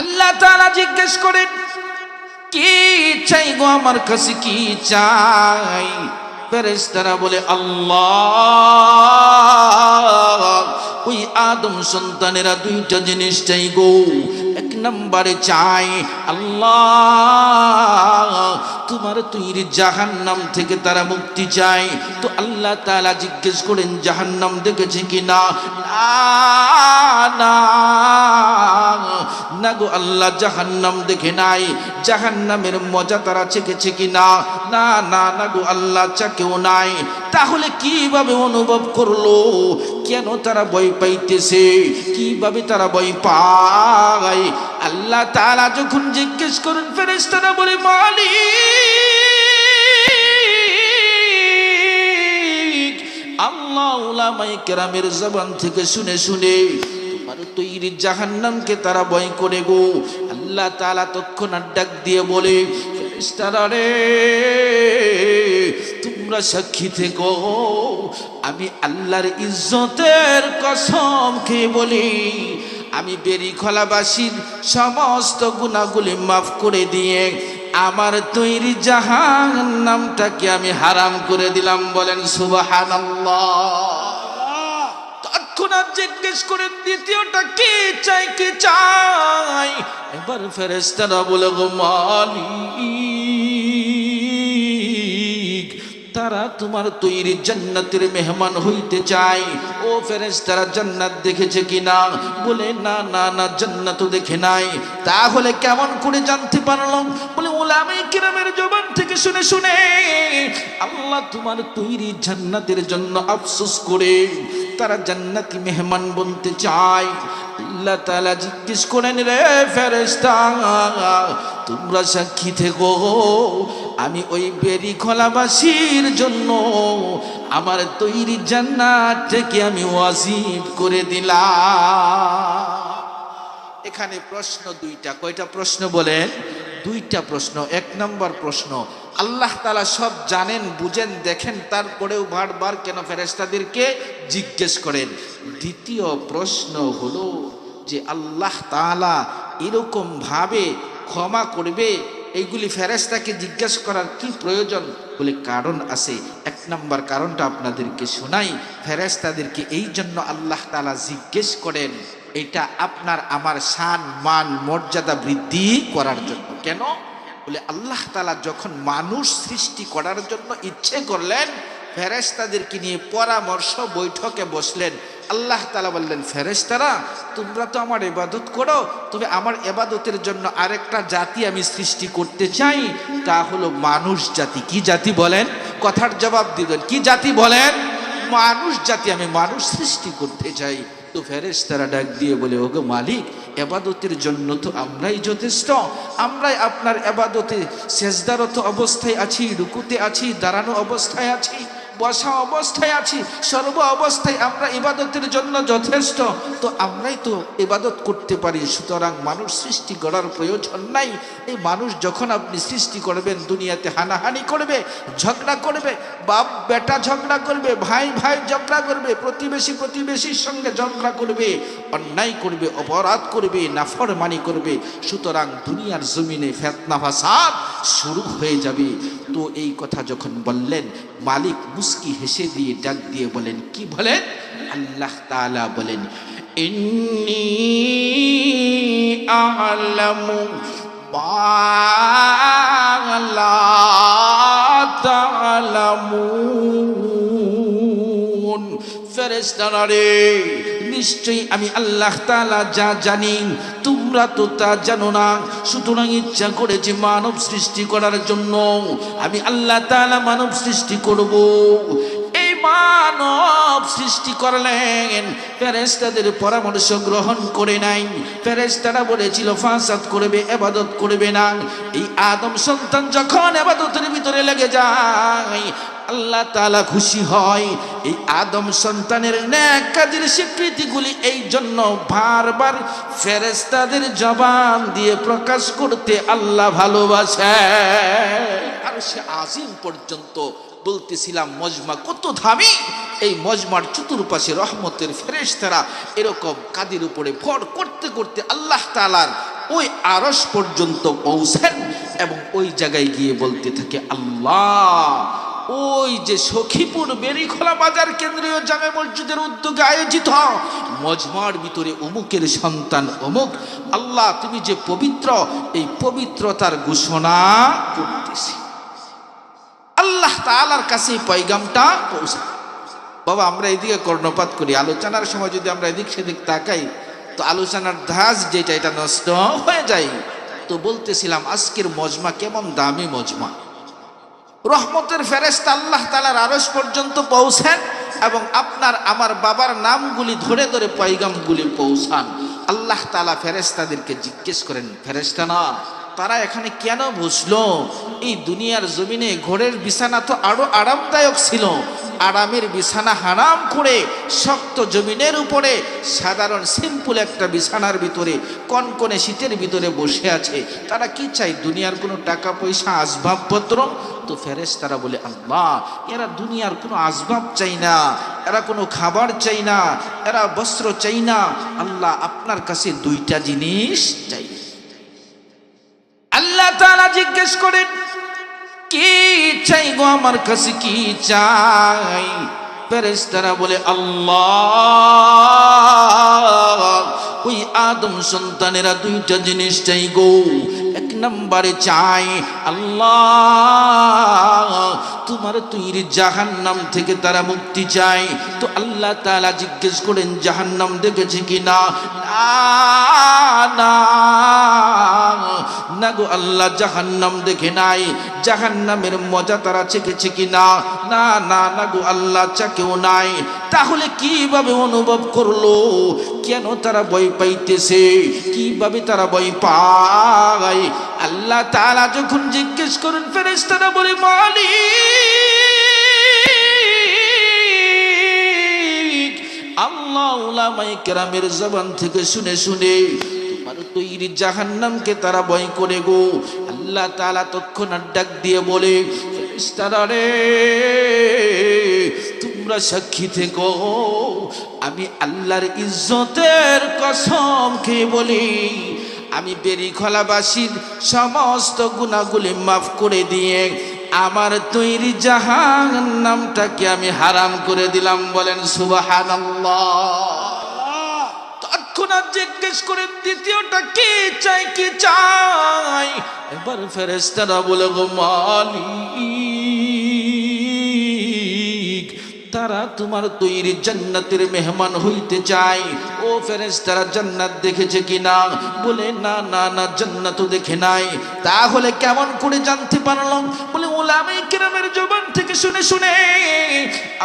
আল্লাহ তাআলা জিজ্ঞেস করেন, কি চাই গো আমার কাছে, কি চাই? ফেরেশতারা বলে, আল্লাহ, ওই আদম সন্তানেরা দুইটা জিনিস চাই গো। এক নম্বরে চাই, আল্লাহ, তোমার তৈরি জাহান্নাম থেকে তারা মুক্তি চায়। তো আল্লাহ তাআলা জিজ্ঞেস করেন, জাহান্নাম দেখেছে কিনা? না না গো আল্লাহ, জাহান্নাম দেখে নাই। জাহান্নামের মজা তারা চেখেছে কিনা? না না না গো আল্লাহ, চাকেও নাই। তাহলে কিভাবে অনুভব করলো? কেন তারা ভয় পাইতেছে? কিভাবে তারা ভয় পায়? আল্লাহ তাআলা যখন জিজ্ঞেস করেন, ফেরেশতারা বলে, মালিক, আল্লাহ উলামায়ে কেরামের জবান থেকে শুনে শুনে তোমার তৈরি জাহান্নামকে তারা ভয় করে গো। আল্লাহ তাআলা তৎক্ষণাৎ ডাক দিয়ে বলে, ফেরেশতারা রে, তোমরা সাক্ষী থেকো, আমি আল্লাহর ইজ্জতের কসম খেয়ে বলি, আমি বেরিখলাবাসীর সমস্ত গুনাহগুলি মাফ করে দিয়ে আমার তৈরি জাহান্নামটাকে আমি হারাম করে দিলাম। বলেন সুবহানাল্লাহ। তৎক্ষণাৎ জিজ্ঞেস করেন, দ্বিতীয়টা কি চাই, কি চাই? এবার ফেরেশতারা বলে, গো মালিক, তারা তোমার তৈরি জান্নাতের মেহমান হইতে চায়। ও ফেরেশতারা, জান্নাত দেখেছে কিনা? বলে, না না না, জান্নাতও দেখে নাই। তাহলে কেমন করে জানতে পারলাম? বলে, উলামায়ে কিরামের জবান থেকে শুনে শুনে আল্লাহ তোমার তৈরি জান্নাতের জন্য আফসোস করে তারা জান্নাতি মেহমান বনতে চায়। আল্লাহ তাআলা জিজ্ঞেস করেন, রে ফেরেশতা, তোমরা সাক্ষী থেকো, আমি ওই বেরিখলাবাসীর জন্য আমার তৈরি জান্নাত থেকে আমি ওয়াজিব করে দিলাম। এখানে প্রশ্ন দুইটা। কয়টা প্রশ্ন বলেন? দুইটা প্রশ্ন। এক নম্বর প্রশ্ন, আল্লাহ তাআলা সব জানেন, বুঝেন, দেখেন, তারপরেও বারবার কেন ফেরেশতাদেরকে জিজ্ঞেস করেন? দ্বিতীয় প্রশ্ন হলো যে আল্লাহ তাআলা এরকম ভাবে ক্ষমা করবে, এইগুলি ফেরেশতাকে জিজ্ঞেস করার কি প্রয়োজন? বলে, কারণ আছে। এক নম্বর কারণটা আপনাদেরকে শোনাই। ফেরেশতাদেরকে এই জন্য আল্লাহ তাআলা জিজ্ঞেস করেন, এটা আপনার আমার শান, মান, মর্যাদা বৃদ্ধি করার জন্য। কেন? বলে, আল্লাহ তাআলা যখন মানুষ সৃষ্টি করার জন্য ইচ্ছে করলেন, ফেরেশতাদেরকে নিয়ে পরামর্শ বৈঠকে বসলেন। আল্লাহ তাআলা বললেন, ফেরেশতারা, তোমরা তো আমার ইবাদত করো, তবে আমার ইবাদতের জন্য আরেকটা জাতি আমি সৃষ্টি করতে চাই, তা হলো মানুষ জাতি। কি জাতি বলেন? কথার জবাব দিবেন। কি জাতি বলেন? মানুষ জাতি আমি মানুষ সৃষ্টি করতে চাই। তো ফেরেশতারা ডাক দিয়ে বলে, ওগো মালিক, ইবাদতের জন্য তো আমরাই যথেষ্ট। আমরাই আপনার ইবাদতে সেজদারত অবস্থায় আছি, রুকুতে আছি, দাঁড়ানো অবস্থায় আছি, বসা অবস্থায় আছি, সর্ব অবস্থায় আমরা ইবাদতের জন্য যথেষ্ট। তো আমরাই তো ইবাদত করতে পারি, সুতরাং মানুষ সৃষ্টি করার প্রয়োজন নাই। এই মানুষ যখন আপনি সৃষ্টি করবেন, দুনিয়াতে হানাহানি করবে, ঝগড়া করবে, বাপ বেটা ঝগড়া করবে, ভাই ভাই ঝগড়া করবে, প্রতিবেশী প্রতিবেশীর সঙ্গে ঝগড়া করবে, অন্যায় করবে, অপরাধ করবে, নাফরমানি করবে। সুতরাং দুনিয়ার জমিনে ফিতনা ফাসাদ শুরু হয়ে যাবে। তো এই কথা যখন বললেন, মালিক মুস্কি হেসে দিয়ে ডাক দিয়ে বলেন, কি বলেন? আল্লাহ তাআলা বলেন, ইন্নী আ'লামু মা লা তা'লামুন। ফেরেশতারা রে, নিশ্চয়ই আমি আল্লাহ তাআলা যা জানি তোমরা তো তা জানো না। সুতরাং ইচ্ছা করেছে মানব সৃষ্টি করার জন্য আমি আল্লাহ তাআলা মানব সৃষ্টি করব। এই মানব সৃষ্টি করলেন, ফেরেশতাদের পরামর্শ গ্রহণ করে নাই। ফেরেশতারা বলেছিল ফাসাদ করবে, ইবাদত করবে না। এই আদম সন্তান যখন ইবাদতের ভিতরে লেগে যায়, আল্লাহ তাআলা খুশি হয়। এই আদম সন্তানের নেক কাজের স্বীকৃতিগুলি এই জন্য বারবার ফেরেশতাদের জবান দিয়ে প্রকাশ করতে আল্লাহ ভালোবাসে। আর সে আজিম পর্যন্ত বলতেছিলাম, মজমা কত দামি। এই মজমার চতুর্পাশে রহমতের ফেরেশতারা এরকম কাদের উপরে ভর করতে করতে আল্লাহ তাআলার ওই আরশ পর্যন্ত পৌঁছেন এবং ওই জায়গায় গিয়ে বলতে থাকে, আল্লাহ, ওই যে সখীপুর বেরিখোলা বাজার কেন্দ্রীয় জামে মসজিদের উদ্যোগে আয়োজিত মজমার ভিতরে অমুকের সন্তান অমুক, আল্লাহ তুমি যে পবিত্র, এই পবিত্রতার ঘোষণা করতেছি। আল্লাহ তাআলার কাছে পয়গামটা পৌঁছে। বাবা, আমরা এদিকে কর্ণপাত করি, আলোচনার সময় যদি আমরা এদিক সেদিক তাকাই তো আলোচনার ধাঁচ যেটা এটা নষ্ট হয়ে যায়। তো বলতেছিলাম আজকের মজমা কেমন দামি মজমা। রহমতের ফেরেশতা আল্লাহ তাআলার আরশ পর্যন্ত পৌঁছেন এবং আপনার আমার বাবার নামগুলি ধরে ধরে পয়গামগুলি পৌঁছান। আল্লাহ তাআলা ফেরেশতাদেরকে জিজ্ঞেস করেন, ফেরেশতা না, তারা এখানে কেন বসলো? এই দুনিয়ার জমিনে ঘোরের বিছানা তো আরো আরামদায়ক ছিল, আরামের বিছানা হারাম করে শক্ত জমিনের উপরে সাধারণ সিম্পল একটা বিছানার ভিতরে কনকনে শীতের ভিতরে বসে আছে। তারা কি চাই? দুনিয়ার কোনো টাকা পয়সা আসবাবপত্র? তো ফেরেশতারা বলে, আল্লাহ, এরা দুনিয়ার কোনো আসবাব চাই না, এরা কোনো খাবার চাই না, এরা বস্ত্র চাই না। আল্লাহ, আপনার কাছে দুইটা জিনিস চাই। আল্লাহ তাআলা জিজ্ঞেস করেন, কি চাই গো আমার কাছে, কি চাই? ফেরেশতারা বলে, আল্লাহ, ওই আদম সন্তানেরা দুইটা জিনিস চাই গো। এক নম্বরে চাই, আল্লাহ, তোমার তৈরি জাহান্নাম থেকে তারা মুক্তি চায়। তো আল্লাহ তাআলা জিজ্ঞেস করেন, জাহান্নাম দেখেছে কিনা? না না গো আল্লাহ, জাহান্নাম দেখে নাই। জাহান্নামের মজা তারা চেখেছে কিনা? না না না গো আল্লাহ, চাকেও নাই। তাহলে কিভাবে অনুভব করলো? কেন তারা ভয় পাইতেছে? কিভাবে তারা ভয় পায়? আল্লাহ তাআলা যখন জিজ্ঞেস করেন, ফেরেশতারা বলে, মালিক, আল্লাহ উলামায়ে কেরামের জবান থেকে শুনে শুনে তোমার তৈরি জাহান্নামকে তারা ভয় করে গো। আল্লাহ তাআলা তৎক্ষণাৎ ডাক দিয়ে বলে, ফেরেশতারা রে, তোমরা সাক্ষী থেকো, আমি আল্লাহর ইজ্জতের কসম খেয়ে বলি, আমি বেরিখলাবাসীর সমস্ত গুনাহগুলি মাফ করে দিয়ে আমার তৈরি জাহান্নামটাকে আমি হারাম করে দিলাম। বলেন সুবহানাল্লাহ। তৎক্ষণাৎ জিজ্ঞেস করে, দ্বিতীয়টা কি চাই, কি চাই? এবার ফেরেশতারা বলে, গো মালিক, তারা তোমার তৈরি জান্নাতের মেহমান হইতে চায়। ও ফেরেশতারা, জান্নাত দেখেছে কিনা? বলে, না না না, জান্নাতও দেখে নাই। তাহলে কেমন করে জানতে পারলো? বলে, উলামায়ে কেরামের জবান থেকে শুনে শুনে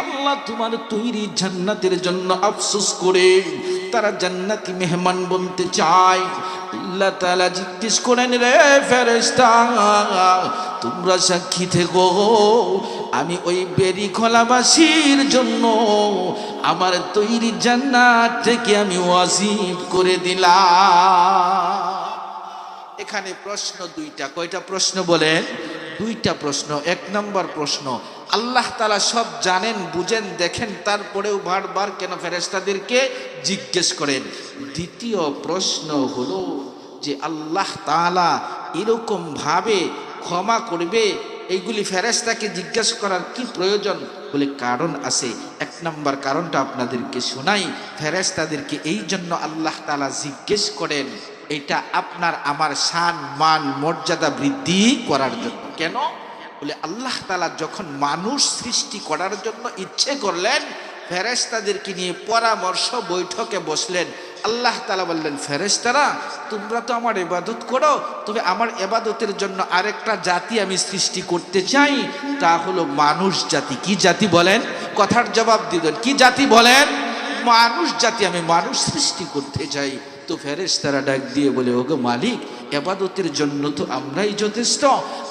আল্লাহ তোমার তৈরি জান্নাতের জন্য আফসোস করে তারা জান্নাতি মেহমান বনতে চায়। আল্লাহ তাআলা জিজ্ঞেস করেন, রে ফেরেশতা, তোমরা সাক্ষী থেকো, আমি ওই বেরিখলাবাসীর জন্য আমার তৈরি জান্নাত থেকে আমি ওয়াজিব করে দিলাম। এখানে প্রশ্ন দুইটা। কয়টা প্রশ্ন বলেন? দুইটা প্রশ্ন। এক নম্বর প্রশ্ন, আল্লাহ তাআলা সব জানেন, বুঝেন, দেখেন, তারপরেও বারবার কেন ফেরেশতাদেরকে জিজ্ঞেস করেন? দ্বিতীয় প্রশ্ন হলো যে আল্লাহ তাআলা এরকম ভাবে ক্ষমা করবে, এইগুলি ফেরেশতাকে জিজ্ঞেস করার কি প্রয়োজন? বলে, কারণ আছে। এক নম্বর কারণটা আপনাদেরকে শোনাই। ফেরেশতাদেরকে এই জন্য আল্লাহ তাআলা জিজ্ঞেস করেন, এটা আপনার আমার শান মান মর্যাদা বৃদ্ধি করার জন্য। কেন? বলে, আল্লাহ তাআলা যখন মানুষ সৃষ্টি করার জন্য ইচ্ছে করলেন, ফেরেশতাদেরকে নিয়ে পরামর্শ বৈঠকে বসলেন। আল্লাহ তাআলা বললেন, ফেরেশতারা, তোমরা তো আমার ইবাদত করো, তবে আমার ইবাদতের জন্য আরেকটা জাতি আমি সৃষ্টি করতে চাই, তা হলো মানুষ জাতি। কি জাতি বলেন? কথার জবাব দিলেন, কি জাতি বলেন? মানুষ জাতি আমি মানুষ সৃষ্টি করতে চাই। তো ফেরেশতারা ডাক দিয়ে বলে, ওগো মালিক, ইবাদতের জন্য তো আমরাই যথেষ্ট,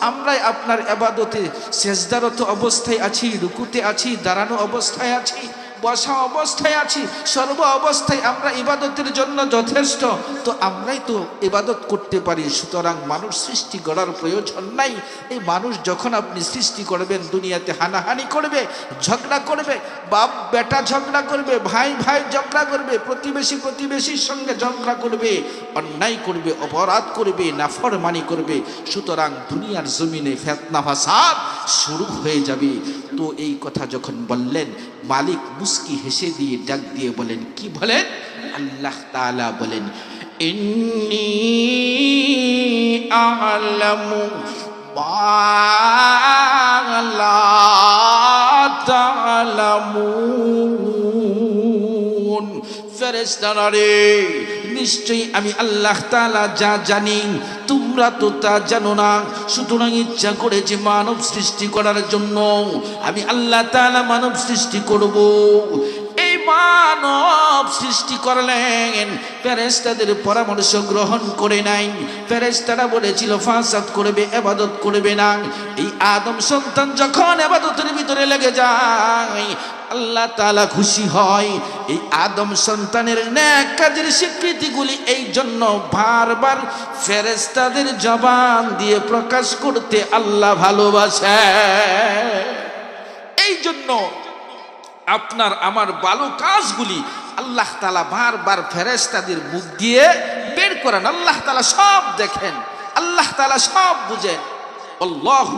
আমরাই আপনার ইবাদতে সেজদারত অবস্থায় আছি, রুকুতে আছি, দাঁড়ানো অবস্থায় আছি, বসা অবস্থায় আছি, সর্ব অবস্থায় আমরা ইবাদতের জন্য যথেষ্ট, তো আমরাই তো ইবাদত করতে পারি। সুতরাং মানুষ সৃষ্টি করার প্রয়োজন নাই। এই মানুষ যখন আপনি সৃষ্টি করবেন, দুনিয়াতে হানাহানি করবে, ঝগড়া করবে, বাপ বেটা ঝগড়া করবে, ভাই ভাই ঝগড়া করবে, প্রতিবেশী প্রতিবেশীর সঙ্গে ঝগড়া করবে, অন্যায় করবে, অপরাধ করবে, নাফরমানি করবে। সুতরাং দুনিয়ার জমিনে ফিতনা ফাসাদ শুরু হয়ে যাবে। তো এই কথা যখন বললেন, মালিক মুস্কি হেসে দিয়ে ডাক দিয়ে বলেন, কি বলেন? আল্লাহ তাআলা বলেন, ইন্নী আ'লামু মা লা তা'লামুন। ফেরেশতারা রে, নিশ্চয়ই আমি আল্লাহ তাআলা যা জানি তোমরা তো তা জানো না। সুতরাং ইচ্ছা করেছে মানব সৃষ্টি করার জন্য আমি আল্লাহ তাআলা মানব সৃষ্টি করব। এই মানব সৃষ্টি করলেন, ফেরেশতাদের পরামর্শ গ্রহণ করে নাই। ফেরেশতারা বলেছিল ফাসাদ করবে, ইবাদত করবে না। এই আদম সন্তান যখন ইবাদতের ভিতরে লেগে যায়, আল্লাহ তাআলা খুশি হয়। এই আদম সন্তানের নেক কাজের স্বীকৃতিগুলি এই জন্য বারবার ফেরেশতাদের জবান দিয়ে প্রকাশ করতে আল্লাহ ভালোবাসে। এই জন্য আপনার আমার ভালো কাজগুলি আল্লাহ তাআলা বারবার ফেরেশতাদের মুখ দিয়ে বের করেন। আল্লাহ তাআলা সব দেখেন, আল্লাহ তাআলা সব বুঝেন। আল্লাহু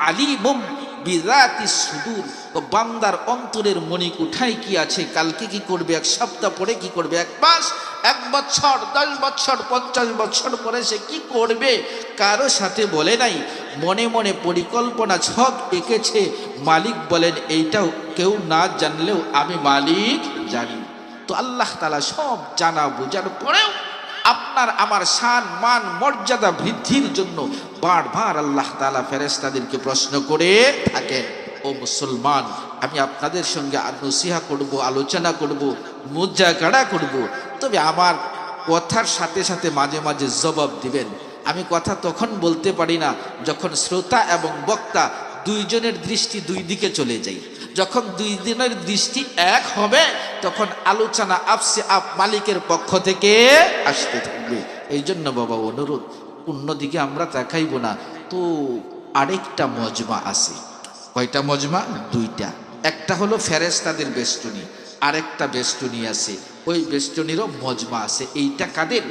আলিমুম বিযাতিস সুদূর। তো বান্দার অন্তরের মনি কোঠায় কি আছে, কালকে কি করবে, এক সপ্তাহ পরে কি করবে, এক মাস, এক বছর, 10 বছর, 50 বছর পরে সে কি করবে, কারো সাথে বলে নাই। মনে মনে পরিকল্পনা ছক এঁকেছে। মালিক বলেন, এইটাও কেউ না জানলেও আমি মালিক জানি। তো আল্লাহ তাআলা সব জানা বোঝার পরেও আপনার আমার শান মান মর্যাদা বৃদ্ধির জন্য বারবার আল্লাহ তাআলা ফেরেশতাদেরকে প্রশ্ন করে থাকেন। ও মুসলমান, আমি আপনাদের সঙ্গে নসিহা করব, আলোচনা করব, মুজাকারা করব, তবে আমার কথার সাথে সাথে মাঝে মাঝে জবাব দিবেন। আমি কথা তখন বলতে পারি না যখন শ্রোতা এবং বক্তা দুইজনের দৃষ্টি দুই দিকে চলে যায়। যখন দুই দিনের দৃষ্টি এক হবে, তখন আলোচনা আপসে আপ মালিকের পক্ষ থেকে আসতে থাকবে। এই জন্য বাবা অনুরোধ, অন্যদিকে আমরা তাকাইব না। তো আরেকটা মজমা আছে। কয়টা মজমা? 2টা। একটা হলো ফেরেশতাদের বেষ্টনী, আরেকটা বেষ্টনী আছে, ওই বেষ্টনীরও মজমা আছে। এইটা কাদের?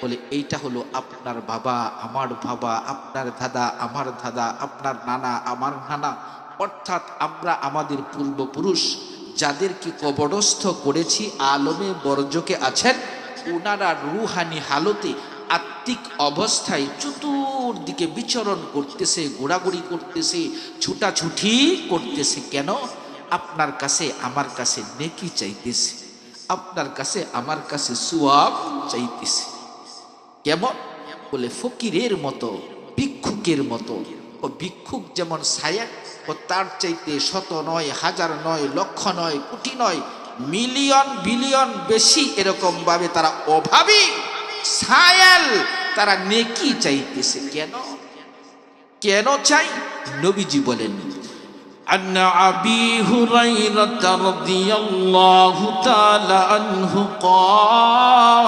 বলে এইটা হলো আপনার বাবা, আমার বাবা, আপনার দাদা, আমার দাদা, আপনার নানা, আমার নানা, অর্থাৎ আমরা আমাদের পূর্বপুরুষ যাদেরকে কবরস্থ করেছি, আলমে বরজকে আছেন, ওনারা রুহানি হালতে আত্মিক অবস্থায় চতুর্দিকে বিচরণ করতেছে, ঘোরাঘুরি করতেছে, ছুটাছুটি করতেছে। কেন? আপনার কাছে আমার কাছে নেকি চাইতেছে, আপনার কাছে আমার কাছে সওয়াব চাইতেছে। কেমন? বলে ফকিরের মতো, ভিক্ষুকের মতো। ও ভিক্ষুক যেমন ছায়া, ও তার চাইতে শত নয়, হাজার নয়, লক্ষ নয়, কোটি নয়, মিলিয়ন বিলিয়ন বেশি এরকম ভাবে তারা অভাবী ছায়াল, তারা নেকি চাইতেছে। কেন? কেন চাই? নবীজি বলেন, عن أبي هريرة رضي الله تعالى عنه قال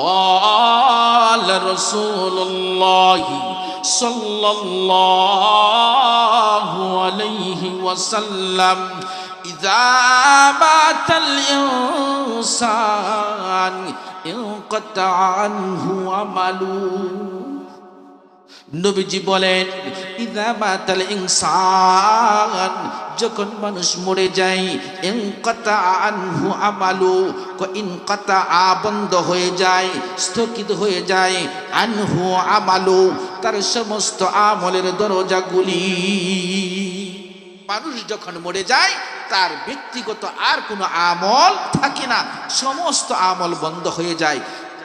قال رسول الله صلى الله عليه وسلم إذا مات الإنسان انقطع عنه عمله। নবীজি বলেন, ইযা মাতাল ইনসান, যখন মানুষ মরে যায়, ইনকাতা আনহু আমালু, ইনকাতা বন্ধ হয়ে যায়, স্থগিত হয়ে যায়, আনহু আমালু, তার সমস্ত আমলের দরজাগুলি। মানুষ যখন মরে যায়, তার ব্যক্তিগত আর কোনো আমল থাকে না, সমস্ত আমল বন্ধ হয়ে যায়।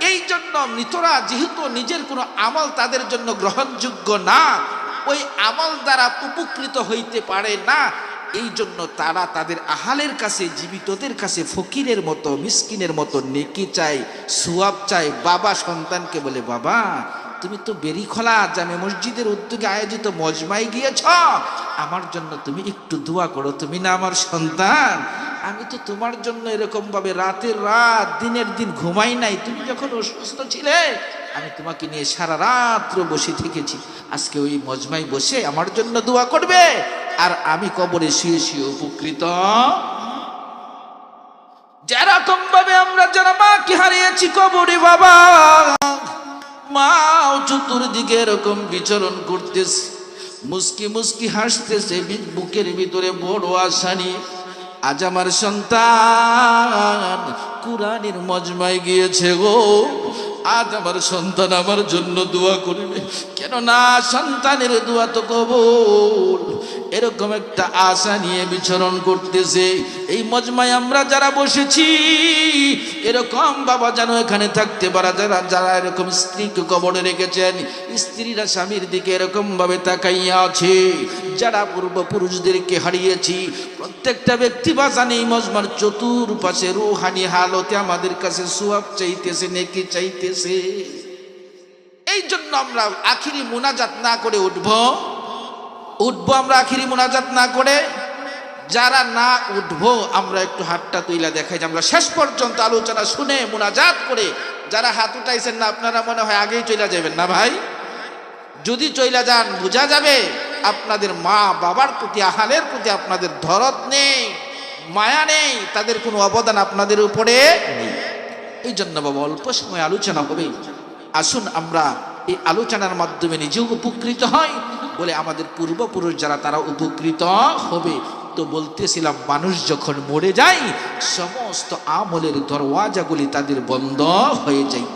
এই জন্য মৃতরা যেহেতু নিজের কোনো আমল তাদের জন্য গ্রহণযোগ্য না, ওই আমল দ্বারা উপকৃত হইতে পারে না, এই জন্য তারা তাদের আহালের কাছে, জীবিতদের কাছে ফকিরের মতো, মিসকিনের মতো নেকি চায়, সওয়াব চায়। বাবা সন্তানকে বলে, বাবা তুমি তো বেরিখোলা জামে মসজিদের উদ্যোগে আয়োজিত মজমায় গিয়েছ, আমার জন্য তুমি একটু দোয়া করো, তুমি না আমার সন্তান, আমি তো তোমার জন্য এরকম ভাবে রাতের রাত দিনের দিন ঘুমাই নাই, তুমি যখন অসুস্থ ছিলে আমি তোমাকে নিয়ে সারা রাত্র বসে থেকেছি, আজকে ওই মজমায় বসে আমার জন্য দোয়া করবে আর আমি কবরে শুয়ে শুয়ে উপকৃত। যেরকম ভাবে আমরা যারা মাকে হারিয়েছি কবরে, বাবা মাও চতুর্দিকে এরকম বিচরণ করতেছে, মুস্কি মুস্কি হাসতেছে, বুকের ভিতরে বড় আশা নিয়ে আজ আমার সন্তান কুরআনের মজমায় গিয়েছে গো, আজ আমার সন্তান আমার জন্য দোয়া করবে, কেন না সন্তানের দোয়া তো কবুল। এরকম একটা আশা নিয়ে বিচরণ করতেছে এই মজমায় আমরা যারা বসেছি, এরকম বাবা যেন এখানে থাকতে পারা, যারা যারা এরকম স্ত্রীকে কবরে রেখেছেন, স্ত্রীরা স্বামীর দিকে এরকম ভাবে তাকাইয়া আছে, যারা পূর্বপুরুষদেরকে হারিয়েছি, প্রত্যেকটা ব্যক্তি বাজান এই মজমার চতুর্পাশে রুহানি হালতে আমাদের কাছে সওয়াব চাইতেছে, নেকি চাইতেছে। এই জন্য আমরা আখিরি মুনাজাত না করে উঠবো আমরা আখিরি মুনাজাত না করে, যারা না উঠবো আমরা একটু হাতটা তুইলা দেখাই যে আমরা শেষ পর্যন্ত আলোচনা শুনে মুনাজাত করে, যারা হাত উঠাইছেন না আপনারা মনে হয় আগেই চলে যাবেন না ভাই, যদি চলে যান বোঝা যাবে আপনাদের মা বাবার প্রতি আহালের প্রতি আপনাদের দরদ নেই, মায়া নেই, তাদের কোনো অবদান আপনাদের উপরে নেই। এই জন্য বাবা অল্প সময় আলোচনা হবে, আসুন আমরা এই আলোচনার মাধ্যমে নিজেও উপকৃত হয় বলে আমাদের পূর্বপুরুষ যারা তারা উপকৃত হবে। তো বলতেছিলাম মানুষ যখন মরে যায় সমস্ত আমলের দরওয়াজাগুলি তাদের বন্ধ হয়ে যায়।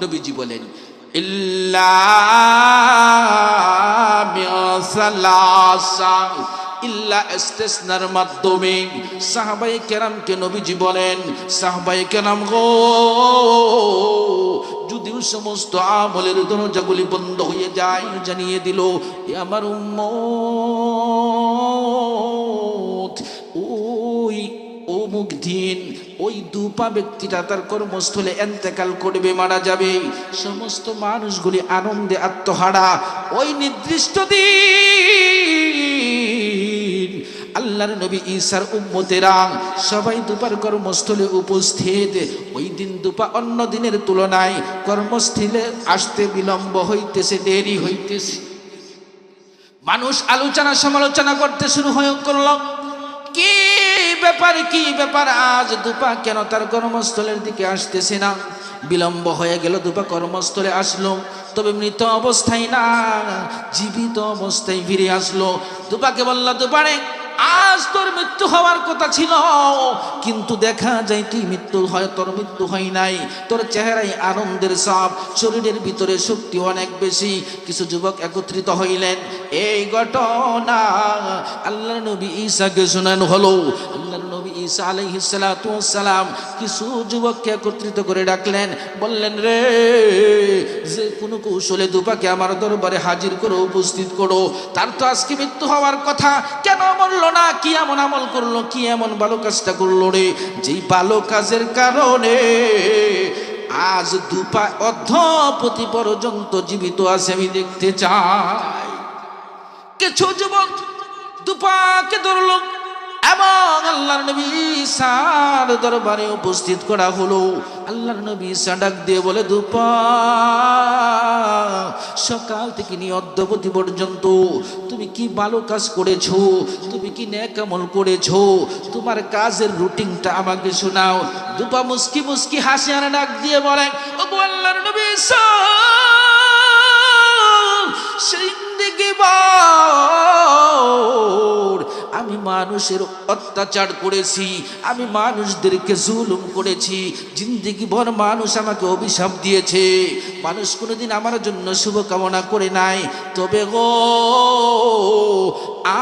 নবীজি বলেন ইল্লা মিসালাসা, ইল্লা ইস্তিসনার মাধ্যমে। সাহাবায়ে কেরামকে নবীজি বলেন সাহাবায়ে কেরাম গো, যদিও সমস্ত আমলের দরজাগুলি বন্ধ হয়ে যায়, জানিয়ে দিল এ আমার উম্মত, ওই অমুক দিন ওই দুপা ব্যক্তিটা তার কর্মস্থলে এন্তেকাল করবে, মারা যাবে, সমস্ত মানুষগুলি আনন্দে আত্মহারা। ওই নির্দিষ্ট দিন আল্লাহর নবী ঈসার উম্মতেরা সবাই দুপার কর্মস্থলে উপস্থিত। ওই দিন দুপা অন্য দিনের তুলনায় কর্মস্থলে আসতে বিলম্ব হইতেছে, দেরি হইতেছে। মানুষ আলোচনা সমালোচনা করতে শুরু করল, কি ব্যাপার আজ দুপা কেন তার কর্মস্থলের দিকে আসতেছে না, বিলম্ব হয়ে গেল। দুপা কর্মস্থলে আসলো, তবে মৃত অবস্থায় না, জীবিত অবস্থায় ফিরে আসলো। দুপাকে বলল দুপারে আজ তোর মৃত্যু হওয়ার কথা ছিল, কিন্তু দেখা যায় তুই তোর মৃত্যু হয় নাই, তোর চেহারায় আনন্দের ছাপ, শরীরের ভিতরে শক্তি অনেক বেশি। কিছু যুবক একত্রিত হইলেন, এই ঘটনা আল্লাহর নবী ঈসাকে শোনানো হলো। আল্লাহর নবী ঈসা আলাইহিস সালাতু ওয়াস সালাম কিছু যুবককে একত্রিত করে ডাকলেন, বললেন রে, যে কোনো কৌশলে দুপাকে আমার দরবারে হাজির করো, উপস্থিত করো, তার তো আজকে মৃত্যু হওয়ার কথা, কেন মরলো না, কি এমন আমল করলো, কি এমন ভালো কাজটা করলো রে, যেই ভালো কাজের কারণে আজ দুপা অদ্যাবধি পর্যন্ত জীবিত আছে, আমি দেখতে চাই। কিছু যুবক দুপাকে ধরলো এবং আল্লাহর নবী ঈসার দরবারে উপস্থিত করা হলো। আল্লাহর নবী ঈসা ডাক দিয়ে বলে, দুপা সকাল থেকে নিয়ে অদ্যাবধি পর্যন্ত তুমি কি ভালো কাজ করেছো, তুমি কি নেক আমল করেছো, তোমার কাজের রুটিনটা আমাকে শোনাও। দুপা মুস্কি মুস্কি হাসি আর ডাক দিয়ে বলে, ও আল্লাহর নবী ঈসা, জিন্দেগি ভর আমি মানুষের অত্যাচার করেছি, আমি মানুষদেরকে জুলুম করেছি, জিন্দেগি ভর মানুষ আমাকে অভিশাপ দিয়েছে, মানুষ কোনোদিন আমার জন্য শুভকামনা করে নাই। তবে গো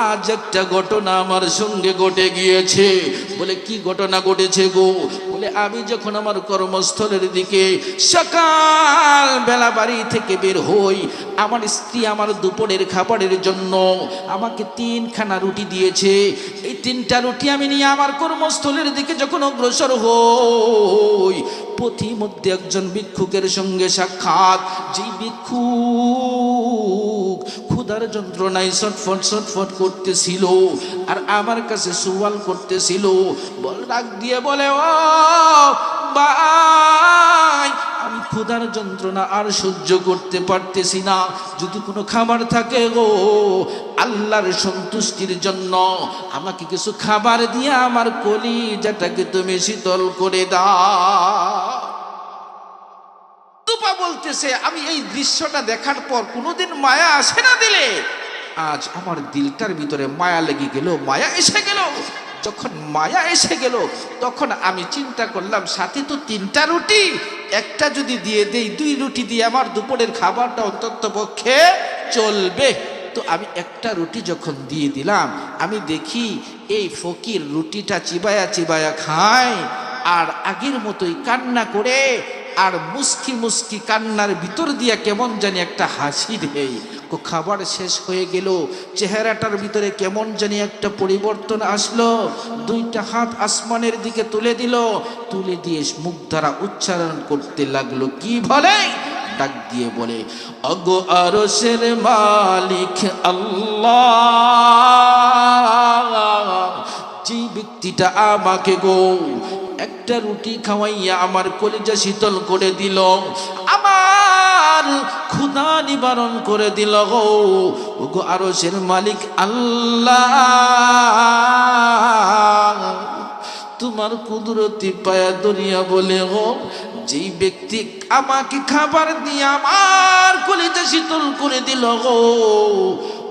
আজ একটা ঘটনা আমার সঙ্গে ঘটে গিয়েছে। বলে কি ঘটনা ঘটেছে গো? বলে আমি যখন আমার কর্মস্থলের দিকে সকাল বেলা বাড়ি থেকে বের হই, আমার স্ত্রী আমার দুপুরের খাবারের জন্য আমাকে 3খানা রুটি দিয়েছে। এই 3টা রুটি আমি নিয়ে আমার কর্মস্থলের দিকে যখন অগ্রসর হই, পথিমধ্যে একজন ভিক্ষুকের সঙ্গে সাক্ষাৎ। যে ভিক্ষুক ক্ষুধার যন্ত্রণায় ছটফট করতেছিল আর আমার কাছে সওয়াল করতেছিল, ডাক দিয়ে বলে, ও ভাই, আমি ক্ষুধার যন্ত্রণা আর সহ্য করতে পারতেছি না, যদি কোনো খাবার থাকে গো আল্লাহর সন্তুষ্টির জন্য আমাকে কিছু খাবার দিয়ে আমার কলিজাটাকে তুমি শীতল করে দাও। দুপা বলতেছে, আমি এই দৃশ্যটা দেখার পর কোনোদিন মায়া আসে না দিলে, আজ আমার দিলটার ভিতরে মায়া লেগে গেল, মায়া এসে গেল। যখন মায়া এসে গেল তখন আমি চিন্তা করলাম, সাথে তো 3টা রুটি, একটা যদি দিয়ে দেই, 2 রুটি দিয়ে আমার দুপুরের খাবারটা অন্তত পক্ষে চলবে। তো আমি একটা রুটি যখন দিয়ে দিলাম, আমি দেখি এই ফকির রুটিটা চিবায়া খায় আর আগের মতোই কান্না করে, আর মুস্কি কান্নার ভিতর দিয়া কেমন জানি একটা হাসি দেয়। খাবার শেষ হয়ে গেল, চেহারাটার ভিতরে কেমন জানি একটা পরিবর্তন আসলো। 2টা হাত আসমানের দিকে তুলে দিল, তুলে দিয়ে মুখ দ্বারা উচ্চারণ করতে লাগলো, কি বলে? ডাক দিয়ে বলে, ওগো আরশের মালিক আল্লাহ, যে ব্যক্তিটা আমাকে গো একটা রুটি খাওয়াইয়া আমার কলিজা শীতল করে দিল, আমার ক্ষুধা নিবারণ করে দিল গো, ওগো আরশের মালিক আল্লাহ, তোমার কুদরতি পায়া দরিয়া বলে গো, যেই ব্যক্তি আমাকে খাবার দিয়ে আমার কলিজা শীতল করে দিল গো,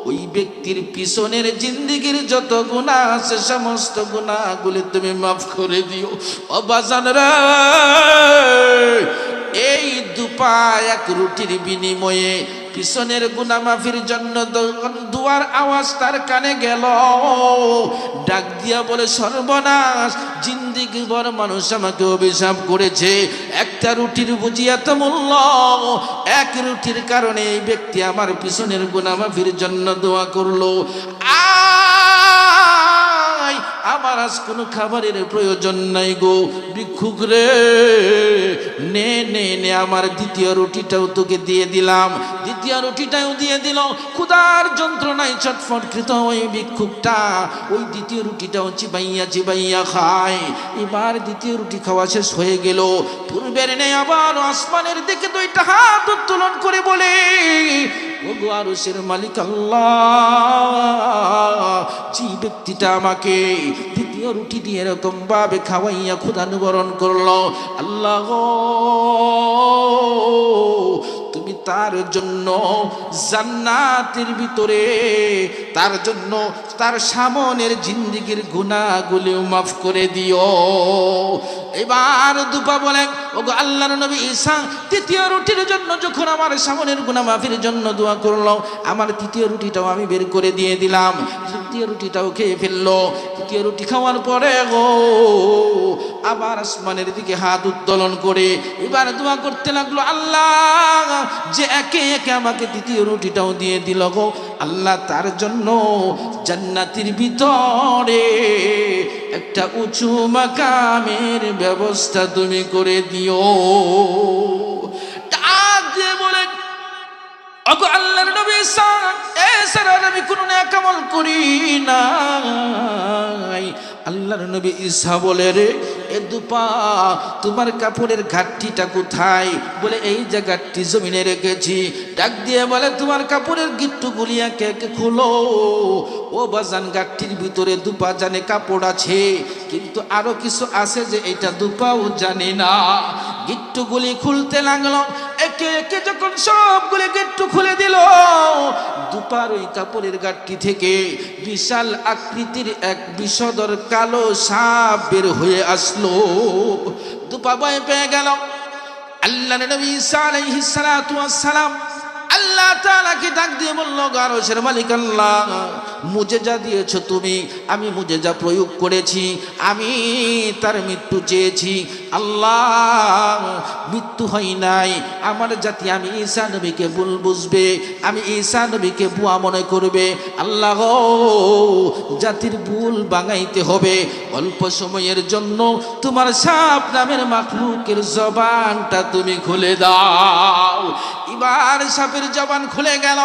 ওই ব্যক্তির পিছনের জিন্দেগির যত গুনাহ আছে সমস্ত গুনাহগুলি তুমি মাফ করে দিও। ও বাজান রে, এই দুপা এক রুটির বিনিময়ে পিছনের গুনাহ মাফির জন্য দুয়ার আওয়াজ তার কানে গেল। ডাক দিয়া বলে, সর্বনাশ, জিন্দেগি ভর মানুষ আমাকে অভিশাপ করেছে, একটা রুটির বুঝিয়া তো মূল্য, এক রুটির কারণে এই ব্যক্তি আমার পিছনের গুনাহ মাফির জন্য দোয়া করলো। আমার আজ কোনো খাবারের প্রয়োজন নাই গো ভিক্ষুক রে, নে নে নে, আমার দ্বিতীয় রুটিটাও তোকে দিয়ে দিলাম। দ্বিতীয় রুটিটাও দিয়ে দিল। ক্ষুধার যন্ত্রণায় ছটফটকৃত ওই ভিক্ষুকটা ওই দ্বিতীয় রুটিটাও চিবাইয়া খায়। এবার দ্বিতীয় রুটি খাওয়া শেষ হয়ে গেল, পূর্বের নেই আবার আসমানের দিকে 2টা হাত উত্তোলন করে বলে, ওগো আরশের মালিক আল্লাহ, যে ব্যক্তিটা আমাকে দ্বিতীয় রুটি দিয়ে এরকম ভাবে খাওয়াইয়া ক্ষুধা নিবারণ করলো, আল্লাহ তুমি তার জন্য জান্নাতের ভিতরে তার জন্য তার সামনের জিন্দেগির গুনাহগুলো মাফ করে দিও। এবার দুপা বলেন, ওগো আল্লাহর নবী ঈসা তৃতীয় রুটির জন্য যখন আমার সামনের গুনাহ মাফির জন্য দোয়া করলো, আমার তৃতীয় রুটিটাও আমি বের করে দিয়ে দিলাম। তৃতীয় রুটিটাও খেয়ে ফেললো। তৃতীয় রুটি খাওয়ার পরে গো আবার আসমানের দিকে হাত উত্তোলন করে এবার দোয়া করতে লাগলো, আল্লাহ যে একে একে আমাকে তৃতীয় রুটিটাও দিয়ে দিল গো, আল্লাহ তার জন্য জান্নাতের ভিতরে একটা উঁচু মাকামের ব্যবস্থা তুমি করে দিও। ডাক দিয়ে বলেন, ওগো আল্লাহর নবী এছাড়া আমি কোনো নেক আমল করি নাই। আল্লাহর নবী ঈসা বলে, রে এ দুপা তোমার কাপড়ের ঘাটতিটা কোথায়? বলে এই যে ঘাটতি জমিনে রেখেছি। ডাক দিয়ে বলে, তোমার কাপড়ের গিট্টুগুলি একে একে খোলো। ও বাজান, ঘাটতির ভিতরে দুপা জানে কাপড় আছে, কিন্তু আরো কিছু আছে যে এটা দুপাও জানে না। গিট্টুগুলি খুলতে লাগলো, একে একে যখন সবগুলি গিট্টু খুলে দিল, দুপার ওই কাপড়ের ঘাটতি থেকে বিশাল আকৃতির এক বিষধর কালো সাপ বের হয়ে আসলো। দুপা ভয় পেয়ে গেল। আল্লাহর নবী ঈসা আলাইহিস সালাতু ওয়াস সালাম আল্লাহ তাআলাকে ডাক দিয়ে বলল, আরশের মালিক আল্লাহ, মুজেজা দিয়েছো তুমি, আমি মুজেজা প্রয়োগ করেছি, আমি তার মৃত্যু চেয়েছি। আল্লাহ, মৃত্যু হয় নাই। আমার জাতি আমি ঈসা নবীকে ভুল বুঝবে, আমি ঈসা নবীকে বুয়া মনে করবে। আল্লাহ গো, জাতির ভুল ভাঙাইতে হবে। অল্প সময়ের জন্য তোমার সাপ নামের মাখলুকের জবানটা তুমি খুলে দাও। এবার সাপের জবান খুলে গেল।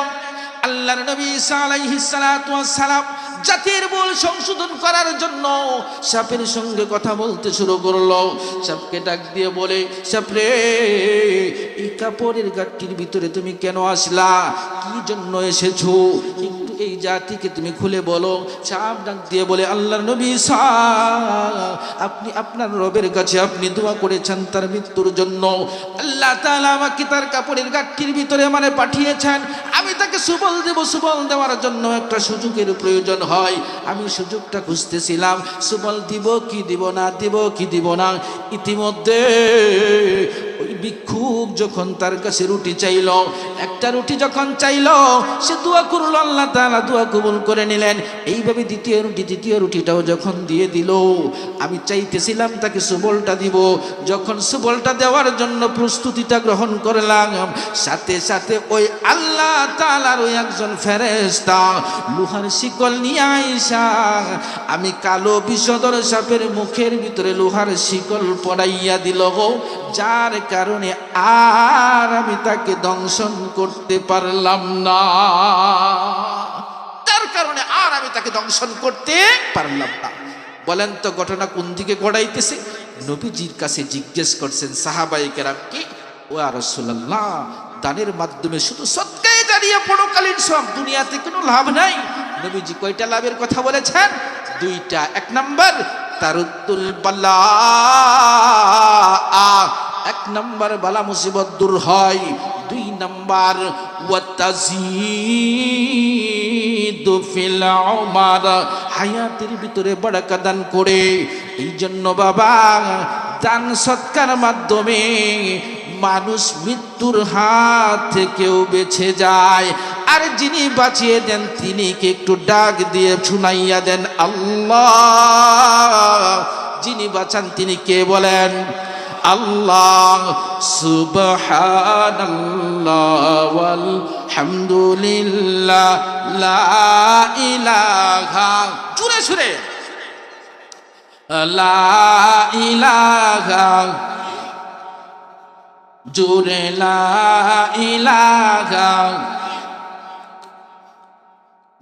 আল্লাহর নবী ঈসা আলাইহিস সালাতু ওয়াস সালাম জাতির ভুল সংশোধন করার জন্য সাপের সঙ্গে কথা বলতে শুরু করলো। সাপকে ডাক দিয়ে বলে, সাপ রে, এই কাপড়ের গাঁটটির ভিতরে তুমি কেন আসলা? কি জন্য এসেছো? একটু এই জাতিকে তুমি খুলে বলো। সাপ ডাক দিয়ে বলে, আল্লাহর নবী ঈসা, আপনি আপনার রবের কাছে আপনি দোয়া করেছেন তার মৃত্যুর জন্য। আল্লাহ তাআলা আমাকে তার কাপড়ের গাঁটটির ভিতরে মানে পাঠিয়েছেন। আমি তাকে সুবল দেব, সুবল দেওয়ার জন্য একটা সুযোগের প্রয়োজন হয়। আমি সুযোগটা খুঁজতেছিলাম, সুবল দিব কি দিব না, দিব কি দিব না। ইতিমধ্যে ওই ভিক্ষুক যখন তার কাছে রুটি চাইল, একটা রুটি যখন চাইল, সে দোয়া করলো, আল্লাহ তাআলা দোয়া কবুল করে নিলেন। এইভাবে দ্বিতীয় রুটিটাও যখন দিয়ে দিল, আমি চাইতেছিলাম তাকে সুবলটা দিব। যখন সুবলটা দেওয়ার জন্য প্রস্তুতিটা গ্রহণ করলাম, সাথে সাথে ওই আল্লাহ তাআলার ওই একজন ফেরেশতা লোহার শিকল নিয়ে আইসা আমি কালো বিষধর সাপের মুখের ভিতরে লোহার শিকল পড়াইয়া দিল গো, যার কারণে আর আমি তাকে দংশন করতে পারলাম না। তার কারণে আর আমি তাকে দংশন করতে পারলাম না। বলেন তো ঘটনা কোন দিকে গড়াইতেছে? নবীজির কাছে জিজ্ঞেস করছেন সাহাবায়ে কেরাম কি, ও রাসূলুল্লাহ, দানের মাধ্যমে শুধু সদকায়ে জারিয়া পরকালীন সব, দুনিয়াতে কোনো লাভ নাই। নবীজি কয়টা লাভের কথা বলেছেন? দুইটা। এক নাম্বার তারুদ্দুল বালা, এক নাম্বার বালা মুসিবত দূর হয়। দুই নাম্বার ওয়াতাজিদু ফিল উমার, হায়াতের ভিতরে বারাকা দান করে। এই জন্য বাবা, দান সৎকার মাধ্যমে মানুষ মৃত্যুর হাত থেকেও বেঁচে যায়। আর যিনি বাঁচিয়ে দেন তিনি কে একটু ডাক দিয়ে শুনাইয়া দেন আল্লাহ। যিনি বাঁচান তিনি কে বলেন? আল্লাহ। সুবহানাল্লাহ ওয়াল হামদুলিল্লাহ লা ইলাহা, জোরে সুরে লা ইলাহা, জোরে লা ইলাহা।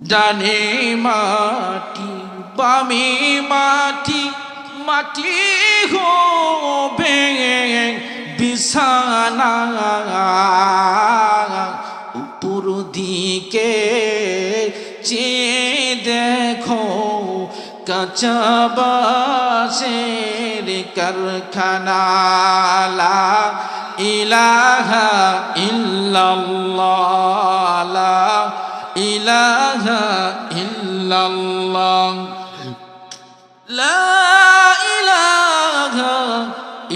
ডানে মাটি বামে মাটি, মাটি হবে বিছানা। উপর দিকে চেয়ে দেখো, কাঁচা বাঁশের কারখানা। লা ইলাহা ইল্লাল্লাহ, লা ইলাহা ইল্লাল্লাহ, লা ইলাহা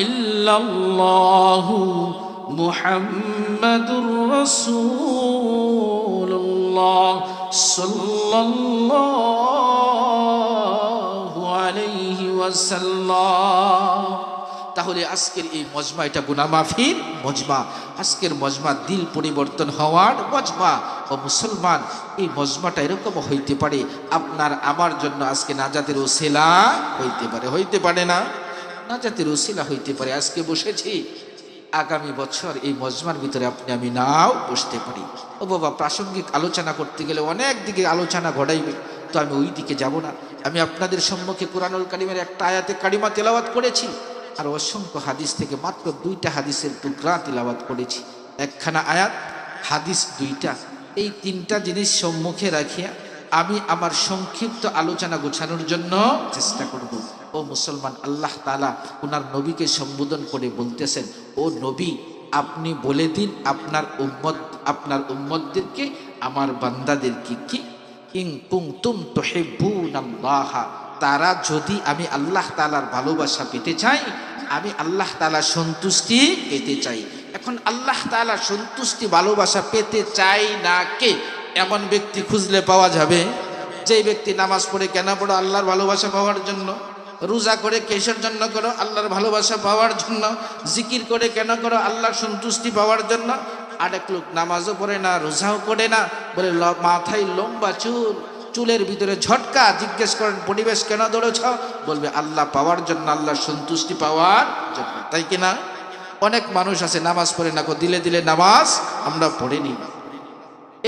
ইল্লাল্লাহ, মুহাম্মাদুর রাসূলুল্লাহ সাল্লাল্লাহু আলাইহি ওয়াসাল্লাম। তাহলে আজকের এই মজমা এটা গুনাহ মাফির মজমা। আজকের মজমা দিল পরিবর্তন হওয়ার মজমা। ও মুসলমান, এই মজমাটা এরকম হইতে পারে আপনার আমার জন্য আজকে নাজাতের ওসিলা হইতে পারে, হইতে পারে না? নাজাতের ওসিলা হইতে পারে। আজকে বসেছি, আগামী বছর এই মজমার ভিতরে আপনি আমি নাও বসতে পারি। ও বাবা, প্রাসঙ্গিক আলোচনা করতে গেলে অনেক দিকে আলোচনা ঘটাইবে, তো আমি ওই দিকে যাব না। আমি আপনাদের সম্মুখে কুরআনুল কারীমের একটা আয়াতে কারিমা তেলাওয়াত করেছি, আর অসংখ্য হাদিস থেকে মাত্র 2টা হাদিসের টুকরা তেলাওয়াত করেছি। একখানা আয়াত, হাদিস 2টা। এই 3টা জিনিস সম্মুখে রাখিয়া আমি আমার সংক্ষিপ্ত আলোচনা গোছানোর জন্য চেষ্টা করব। ও মুসলমান, আল্লাহ তাআলা ওনার নবীকে সম্বোধন করে বলতেছেন, ও নবী, আপনি বলে দিন আপনার উম্মতদেরকে, আমার বান্দাদেরকে, কি ইন কুনতুম তুহিব্বুনাল্লাহ, তারা যদি আমি আল্লাহ তাআলার ভালোবাসা পেতে চাই, আমি আল্লাহ তাআলার সন্তুষ্টি পেতে চাই। এখন আল্লাহ তাআলার সন্তুষ্টি ভালোবাসা পেতে চাই না কে, এমন ব্যক্তি খুঁজলে পাওয়া যাবে? যেই ব্যক্তি নামাজ পড়ে কেন পড়ো? আল্লাহর ভালোবাসা পাওয়ার জন্য। রোজা করে কিসের জন্য করো? আল্লাহর ভালোবাসা পাওয়ার জন্য। জিকির করে কেন করো? আল্লাহর সন্তুষ্টি পাওয়ার জন্য। আরেক লোক নামাজও পড়ে না, রোজাও করে না, বলে মাথায় লম্বা চুল, চুলের ভিতরে ঝটকা। জিজ্ঞেস করেন পরিবেশ কেন দৌড়েছ? বলবে আল্লাহ পাওয়ার জন্য, আল্লাহর সন্তুষ্টি পাওয়ার জন্য। তাই কিনা? অনেক মানুষ আছে নামাজ পড়ে না, দিলে দিলে নামাজ আমরা পড়িনি।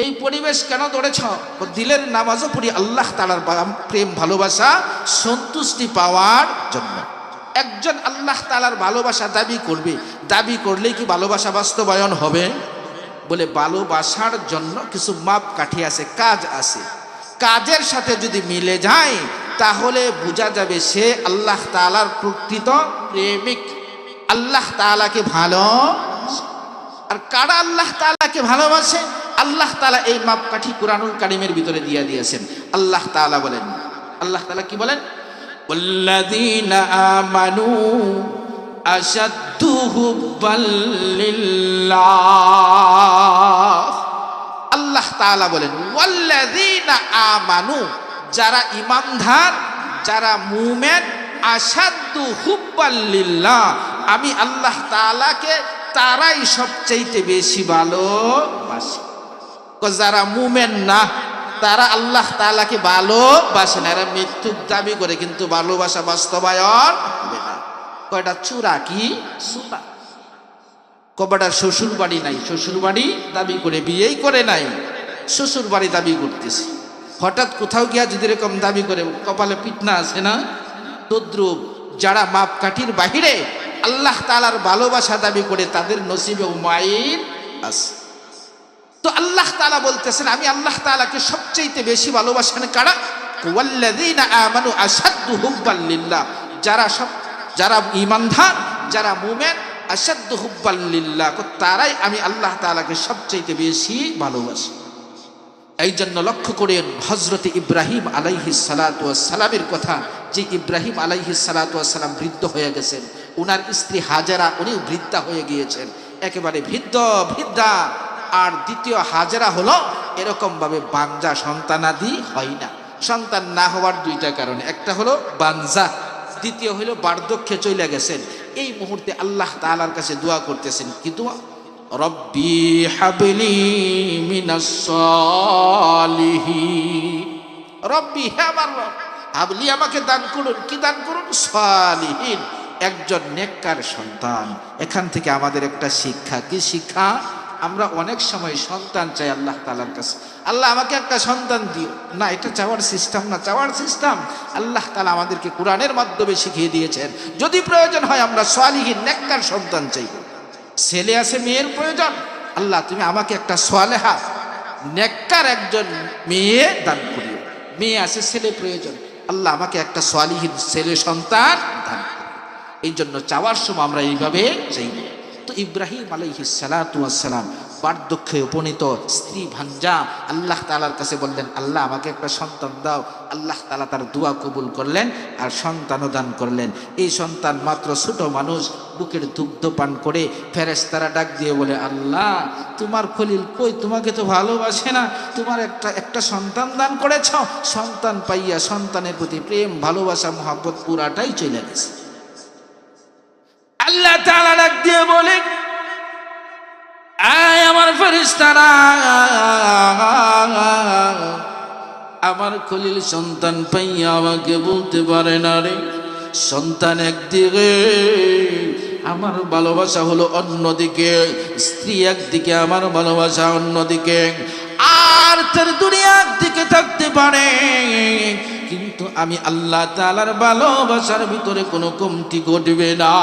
এই পরিবেশ কেন দৌড়েছ? দিলের নামাজও পড়ি আল্লাহ তাআলার প্রেম ভালোবাসা সন্তুষ্টি পাওয়ার জন্য। একজন আল্লাহ তাআলার ভালোবাসা দাবি করবে, দাবি করলেই কি ভালোবাসা বাস্তবায়ন হবে? বলে ভালোবাসার জন্য কিছু মাপকাঠি আছে, কাজ আছে। কাজের সাথে যদি মিলে যায় তাহলে বোঝা যাবে সে আল্লাহ তাআলার প্রকৃত প্রেমিক, আল্লাহ তাআলাকে ভালো। আর কারা আল্লাহ তাআলাকে ভালোবাসে? আল্লাহ তাআলা এই মাপকাঠি কুরআনুল কারীমের ভিতরে দিয়ে দিয়েছেন। আল্লাহ তাআলা বলেন, আল্লাহ তাআলা কি বলেন? ওয়াল্লাযীনা আমানু আশাদ্দু হুব্বাল লিল্লাহ। আল্লাহ তাআলা বলেন ওয়াল্লাযীনা আমানু, যারা ঈমানদার, যারা মুমিন, আশাদ্দু হুব্বাল লিল্লাহ, আমি আল্লাহ তাআলাকে তারাই সবচাইতে বেশি ভালোবাসে। যারা মুমিন না তারা আল্লাহ তাআলাকে ভালোবাসে না, এরা মৃত্যুর দাবি করে কিন্তু ভালোবাসা বাস্তবায়ন হবে না। কয়টা চূড়া কি সুরা, কয়টা শ্বশুর বাড়ি নাই, শ্বশুর বাড়ি দাবি করে বিয়েই করে নাই, শ্বশুর বাড়ি দাবি করতেছে। হঠাৎ কোথাও গিয়া যদি এরকম দাবি করে কপালে পিটনা আছে না? তদ্রুপ যারা মাপকাঠির বাহিরে আল্লাহ তাআলার ভালোবাসা দাবি করে তাদের নসিবে উমাইর আছে। তো আল্লাহ তাআলা বলতেছেন আমি আল্লাহ তাআলাকে সবচেয়ে বেশি ভালোবাসেন কারা? ওয়াল্লাযীনা আমানু আশাদ্দু হুব্বাল লিল্লাহ, যারা ঈমানদার, যারা মুমিন, আশাদ্দু হুব্বাল লিল্লাহ, তারাই আমি আল্লাহ তাআলাকে সবচেয়ে বেশি ভালোবাসি। এই জন্য লক্ষ্য করেন হযরত ইব্রাহিম আলাইহিস সালাতু ওয়াস সালামের কথা, যে ইব্রাহিম আলাইহিস সালাতু ওয়াস সালাম বৃদ্ধ হয়ে গেছেন, ওনার স্ত্রী হাজেরা উনি বৃদ্ধা হয়ে গিয়েছেন, একেবারে বৃদ্ধা। আর দ্বিতীয় হাজেরা হলো এরকম ভাবে বাঞ্জা, সন্তানাদি হয় না। সন্তান না হওয়ার দুইটা কারণে, একটা হলো বাঞ্জা, দ্বিতীয় হলো বার্ধক্যে চলে গেছেন। এই মুহূর্তে আল্লাহ তাআলার কাছে দোয়া করতেছেন, কি দোয়া? রব্বি হাবলি মিনাস সালিহিন। রব্বি, হে আমার রব, হাবলি আমাকে দান করুন। কি দান করুন? সালিহিন, একজন নেককার সন্তান। এখান থেকে আমাদের একটা শিক্ষা, কি শিক্ষা? আমরা অনেক সময় সন্তান চাই আল্লাহ তাআলার কাছে, আল্লাহ আমাকে একটা সন্তান দিও। না, এটা চাওয়ার সিস্টেম না। চাওয়ার সিস্টেম আল্লাহ তাআলা আমাদেরকে কোরআনের মাধ্যমে শিখিয়ে দিয়েছেন। যদি প্রয়োজন হয় আমরা সালিহিন নেককার সন্তান চাইব। ছেলে আছে, মেয়ের প্রয়োজন, আল্লাহ তুমি আমাকে একটা সালেহা নেককার একজন মেয়ে দান করিও। মেয়ে আছে, ছেলে প্রয়োজন, আল্লাহ আমাকে একটা সালিহিন ছেলে সন্তান দান করিও। এই জন্য চাওয়ার সময় আমরা এইভাবে চাইব। তো ইব্রাহিম আলাইহিস সালাতু ওয়াস সালাম বার্ধক্যে উপনীত, স্ত্রী ভাঞ্জা, আল্লাহ তাআলার কাছে বললেন আল্লাহ আমাকে একটা সন্তান দাও। আল্লাহ তাআলা তার দোয়া কবুল করলেন আর সন্তানও দান করলেন। এই সন্তান মাত্র ছোট মানুষ, বুকের দুগ্ধ পান করে ফেরেশতারা ডাক দিয়ে বলে আল্লাহ তোমার খলিল কই, তোমাকে তো ভালোবাসে না, তোমার একটা সন্তান দান করেছ। সন্তান পাইয়া সন্তানের প্রতি প্রেম, ভালোবাসা, মহব্বত পুরাটাই চলে গেছে। আল্লাহ তাআলা ডাক দিয়ে বলে আয় আমার ফেরেশতারা, আমার খলিল সন্তান পাইয়া আমাকে বলতে পারে না রে, সন্তান একদিকে, আমার ভালোবাসা হলো অন্যদিকে, স্ত্রী একদিকে, আমার ভালোবাসা অন্যদিকে, আর তার দুনিয়া একদিকে থাকতে পারে, কিন্তু আমি আল্লাহ তাআলার ভালোবাসার ভিতরে কোনো কমতি ঘটবে না।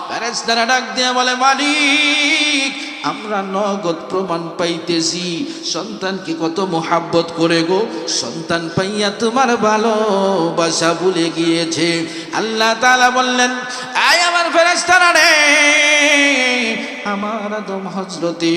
ফেরেশতারা ডাক দিয়ে বলে মালিক আমরা নগদ প্রমাণ পাইতেছি সন্তানকে কত মোহাব্বত করে গো, সন্তান পাইয়া তোমার ভালোবাসা ভুলে গিয়েছে। আল্লাহ তাআলা বললেন আয় আমার ফেরেশতারা রে, আমার আদম হযরতে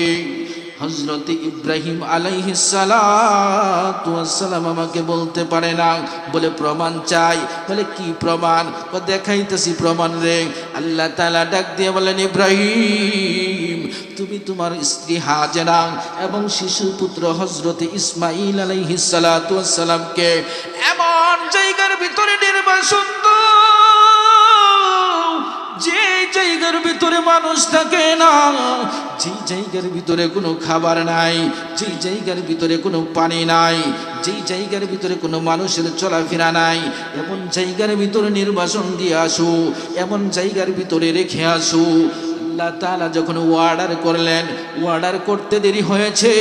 ইব্রাহিম আলাইহিস সালাতু ওয়াস সালাম আমাকে বলতে পারে না, বলে প্রমাণ চাই। বলে কি প্রমাণ? দেখাইতেছি প্রমাণ রে। আল্লাহ তাআলা ডাক দিয়ে বলেন ইব্রাহিম তুমি তোমার স্ত্রী হাজেরা এবং শিশু পুত্র হযরতে ইসমাঈল আলাইহিস সালাতু ওয়াস সালামকে এমন জায়গার ভিতরে নির্বাসন যে জায়গার ভিতরে মানুষ থাকে না, যে জায়গার ভিতরে কোনো খাবার নাই, যে জায়গার ভিতরে কোনো পানি নাই, যে জায়গার ভিতরে কোনো মানুষের চলাফেরা নাই, এমন জায়গার ভিতরে নির্বাসন দিয়ে আসো, এমন জায়গার ভিতরে রেখে আসো। আল্লাহ তাআলা যখন অর্ডার করলেন, অর্ডার করতে দেরি হয়েছে।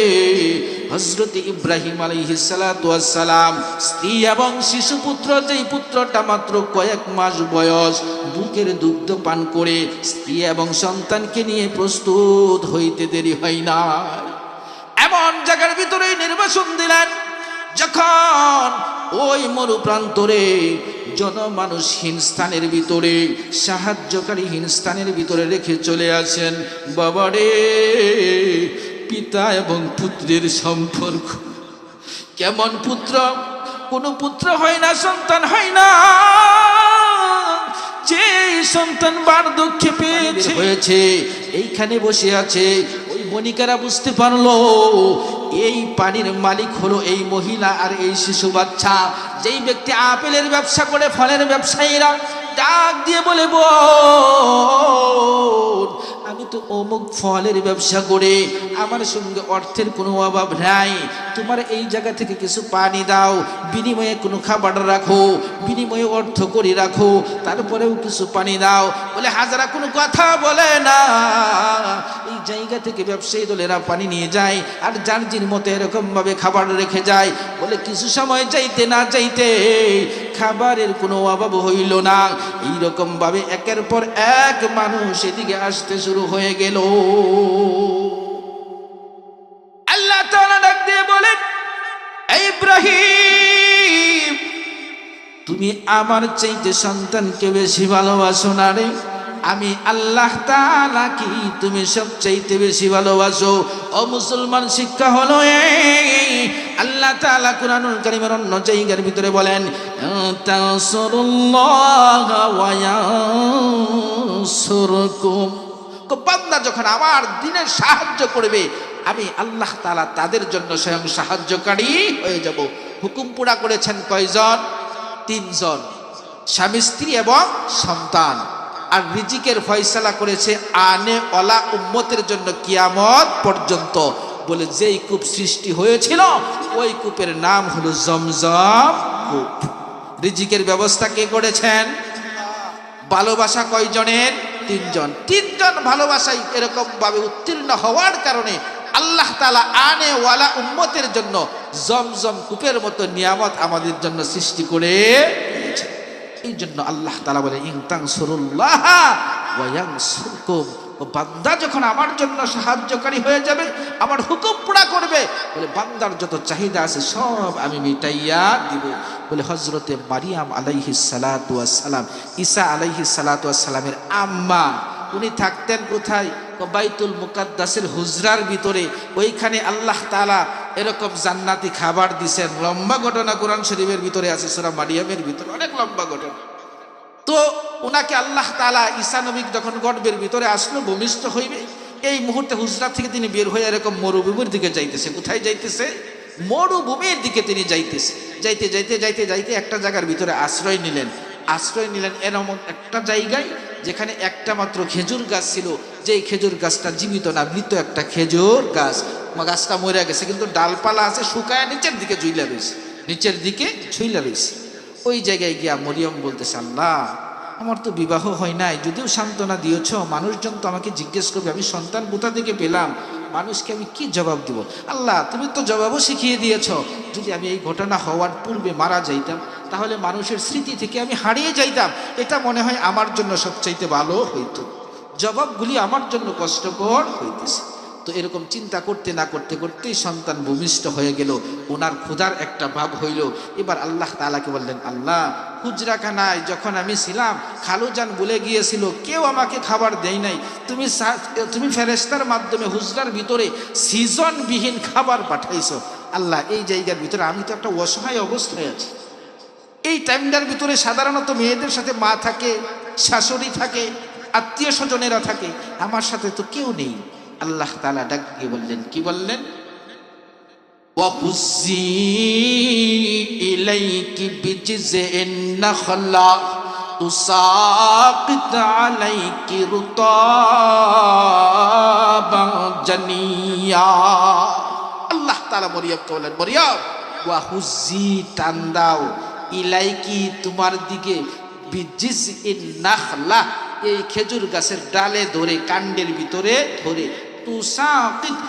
হযরত ইব্রাহিম আলাইহিস সালাতু ওয়াস সালাম স্ত্রী এবং শিশু পুত্র, যেই পুত্রটা মাত্র কয়েক মাস বয়স, বুকের দুগ্ধ পান করে স্ত্রী এবং সন্তানকে নিয়ে প্রস্তুত হইতে দেরি হয় না। এমন জায়গার ভিতরে নির্বাসন দিলেন যখন ওই মরুপ্রান্তরে জনমানুষহীন স্থানের ভিতরে, সাহায্যকারীহীন স্থানের ভিতরে রেখে চলে আসেন। বাবারে, পিতা এবং পুত্রের সম্পর্ক কেমন? পুত্র, কোনো পুত্র হয় না, সন্তান হয় না। যে সন্তান বার্ধক্যে পেয়েছে হয়েছে, এইখানে বসে আছে। ওই বণিকেরা বুঝতে পারলো এই পানির মালিক হলো এই মহিলা আর এই শিশু বাচ্চা। যেই ব্যক্তি আপেলের ব্যবসা করে, ফলের ব্যবসায়ীরা ডাক দিয়ে বলে, বোন, আমি তো অমুক ফলের ব্যবসা করে, আমার সঙ্গে অর্থের কোনো অভাব নাই, তোমার এই জায়গা থেকে কিছু পানি দাও, বিনিময়ে কোনো খাবার রাখো, বিনিময়ে অর্থ করে রাখো, তারপরেও কিছু পানি দাও। বলে হাজারা কোনো কথা বলে না। এই জায়গা থেকে ব্যবসায়ী দলেরা পানি নিয়ে যায় আর যার জির মতো এরকম ভাবে খাবার রেখে যায়। বলে কিছু সময় যাইতে না যাইতে খাবারের কোনো অভাব হইল না। এইরকম ভাবে একের পর এক মানুষ এদিকে আসতে শুরু হয়ে গেল। আল্লাহ তাআলা ডাক দিয়ে বলেন, ইব্রাহিম, তুমি আমার চাইতে সন্তানকে বেশি ভালোবাসো না রে? আমি আল্লাহ তাআলা কি তুমি সবচাইতে বেশি ভালোবাসো? ও মুসলমান, শিক্ষা হলো এই, আল্লাহ তাআলা কুরআনুল কারীমের অন্য জায়গার ভিতরে বলেন, তানসুরুল্লাহ ওয়া ইয়ানসুরকুম। বান্দা যখন আমার দ্বীনের সাহায্য করবে, আমি আল্লাহ তাআলা তাদের জন্য স্বয়ং সাহায্যকারী হয়ে যাব। হুকুম পুরা করেছেন কয়জন? 3 জন, স্বামী স্ত্রী এবং সন্তান। আর রিজিকের ফয়সালা করেছে আনে ওয়ালা উম্মতের জন্য কিয়ামত পর্যন্ত। বলে যেই কূপ সৃষ্টি হয়েছিল ওই কূপের নাম হলো জমজম কূপ। রিজিকের ব্যবস্থা কে করেছেন? ভালোবাসা কয়জনের? 3 জন। 3 জন ভালোবাসায় এরকম ভাবে উত্তীর্ণ হওয়ার কারণে আল্লাহ তাআলা আনে ওয়ালা উম্মতের জন্য জমজম কূপের মতো নিয়ামত আমাদের জন্য সৃষ্টি করে দিয়েছে। এই জন্য আল্লাহ তাআলা বলে, ইন তানসুরুল্লাহ ওয়া ইয়ানসুরকুম। ও বান্দা যখন আমার জন্য সাহায্যকারী হয়ে যাবে, আমার হুকুম পুরা করবে, বলে বান্দার যত চাহিদা আছে সব আমি মিটাইয়া দিব। বলে হযরতে মারিয়াম আলাইহিস সালাতু ওয়াস সালাম, ঈসা আলাইহিস সালাতু ওয়াস সালামের আম্মা, উনি থাকতেন কোথায়? বাইতুল মুকাদ্দাসের হুজরার ভিতরে। ওইখানে আল্লাহ তাআলা এরকম জান্নাতি খাবার দিয়েছেন। লম্বা ঘটনা কোরআন শরীফের ভিতরে আছে, সূরা মারিয়ামের ভিতরে অনেক লম্বা ঘটনা। তো ওনাকে আল্লাহ তাআলা ঈসা নবী যখন গর্ভের ভিতরে আসলো, ভূমিষ্ঠ হইবে, এই মুহূর্তে হুজরা থেকে তিনি বের হয়ে এরকম মরুভূমির দিকে যাইতেছে। কোথায় যাইতেছে? মরুভূমির দিকে তিনি যাইতেছে। যাইতে যাইতে যাইতে যাইতে একটা জায়গার ভিতরে আশ্রয় নিলেন। এরকম একটা জায়গায় যেখানে একটা মাত্র খেজুর গাছ ছিল, যেই খেজুর গাছটা জীবিত না, মৃত একটা খেজুর গাছ। গাছটা মরে গেছে, কিন্তু ডালপালা আছে, শুকায় নিচের দিকে ঝুইলা রয়েছে, নিচের দিকে ঝুইলা রয়েছে। ওই জায়গায় গিয়া মরিয়ম বলতেছে, আল্লাহ, আমার তো বিবাহ হয় নাই, যদিও সান্ত্বনা দিয়েছ, মানুষজন তো আমাকে জিজ্ঞেস করবে আমি সন্তান কোথা থেকে পেলাম, মানুষকে আমি কি জবাব দিব? আল্লাহ, তুমি তো জবাবও শিখিয়ে দিয়েছ। যদি আমি এই ঘটনা হওয়ার পূর্বে মারা যাইতাম, তাহলে মানুষের স্মৃতি থেকে আমি হারিয়ে যাইতাম। এটা মনে হয় আমার জন্য সবচাইতে ভালো হইতো। জবাবগুলি আমার জন্য কষ্টকর হইতেছে। তো এরকম চিন্তা করতে না করতে করতেই সন্তান ভূমিষ্ঠ হয়ে গেল। ওনার ক্ষুধার একটা ভাব হইল। এবার আল্লাহ তাআলাকে বললেন, আল্লাহ, হুজরাখানায় যখন আমি ছিলাম, খালুজান বলে গিয়েছিল কেউ আমাকে খাবার দেয় নাই, তুমি ফেরেশতার মাধ্যমে হুজরার ভিতরে সিজনবিহীন খাবার পাঠাইছো। আল্লাহ, এই জায়গার ভিতরে আমি তো একটা অসহায় অবস্থায় আছি। এই টাইমটার ভিতরে সাধারণত মেয়েদের সাথে মা থাকে, শাশুড়ি থাকে, আত্মীয় স্বজনেরা থাকে, আমার সাথে তো কেউ নেই। আল্লাহ তাআলা ডাক দিয়ে বললেন, কি বললেন? ওয়াহুজ্জি ইলাইকি বিজিজিন নাখলা তুসাকিত আলাইকি রুতাবান জানিয়া। আল্লাহ তাআলা মরিয়মকে বললেন, মরিয়ম ওয়াহুজ্জি টান দাও, ইলাইকি তোমার দিকে, বিজিজিন নাখলা এই খেজুর গাছের ডালে ধরে, কাণ্ডের ভিতরে ধরে, তুসাকিত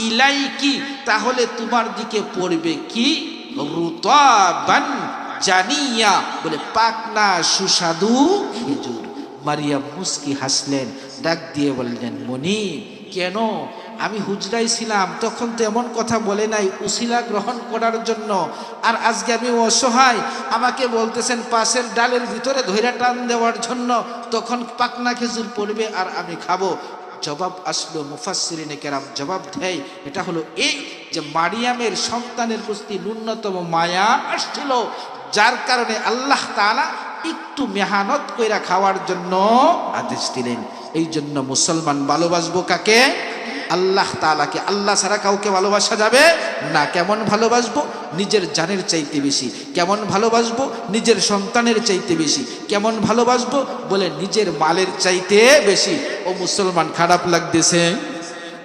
ইলাইকি তাহলে তোমার দিকে পড়বে কি? রুতাবান জানিয়া, বলে পাকনা সুস্বাদু খেজুর। মারিয়াম মুস্কি হাসলেন, ডাক দিয়ে বললেন, মনি কেন? আমি হুজরায় ছিলাম তখন তো এমন কথা বলে নাই উসিলা গ্রহণ করার জন্য, আর আজকে আমি অসহায়, আমাকে বলতেছেন পাশের ডালের ভিতরে ধৈরা টান দেওয়ার জন্য, তখন পাকনা খেজুর পড়বে আর আমি খাবো। জবাব আসলো, মুফাসসিরিনে কেরাম জবাব দেয়, এটা হলো এই যে মারিয়ামের সন্তানের প্রতি ন্যূনতম মায়া আসছিল, যার কারণে আল্লাহ তাআলা একটু মেহনত কইরা খাওয়ার জন্য আদেশ দিলেন। এই জন্য মুসলমান ভালোবাসবো কাকে? আল্লাহ তাআলাকে। আল্লাহ ছাড়া কাউকে ভালোবাসা যাবে না। কেমন ভালোবাসবো? নিজের জানের চাইতে বেশি। কেমন ভালোবাসবো? নিজের সন্তানের চাইতে বেশি। কেমন ভালোবাসবো? বলে নিজের মালের চাইতে বেশি। ও মুসলমান, খারাপ লাগতেছে?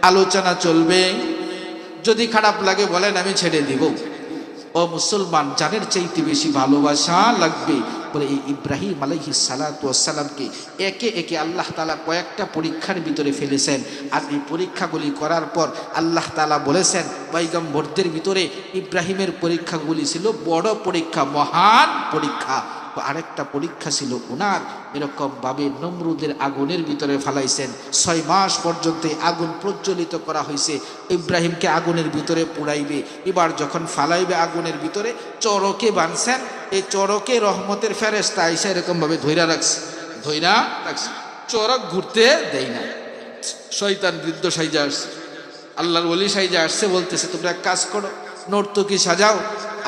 আলোচনা চলবে, যদি খারাপ লাগে বলেন, আমি ছেড়ে দিব। ও মুসলমান, জানের চাইতে বেশি ভালোবাসা লাগবে। বলে এই ইব্রাহিম আলাইহিস সালাতু ওয়াস সালামকে একে একে আল্লাহ তাআলা কয়েকটা পরীক্ষার ভিতরে ফেলেছেন, আর এই পরীক্ষাগুলি করার পর আল্লাহ তাআলা বলেছেন, পয়গম্বরদের ভিতরে ইব্রাহিমের পরীক্ষাগুলি ছিল বড় পরীক্ষা, মহান পরীক্ষা। আরেকটা পরীক্ষা ছিল উনার, এরকম ভাবে নমরুদের আগুনের ভিতরে ফালাইছেন। 6 মাস পর্যন্ত আগুন প্রজ্বলিত করা হয়েছে, ইব্রাহিমকে আগুনের ভিতরে পুড়াইবে। এবার যখন ফালাইবে আগুনের ভিতরে, চরকে বানছেন, এই চরকে রহমতের ফেরেশতা আইসা এরকম ভাবে ধইরা রাখছে, চরক ঘুরতে দেয় না। শয়তান বৃদ্ধ সাইজা আসছে, আল্লাহর ওলি সাইজা আসছে, বলতেছে তোমরা এক কাজ করো, নর্তকী সাজাও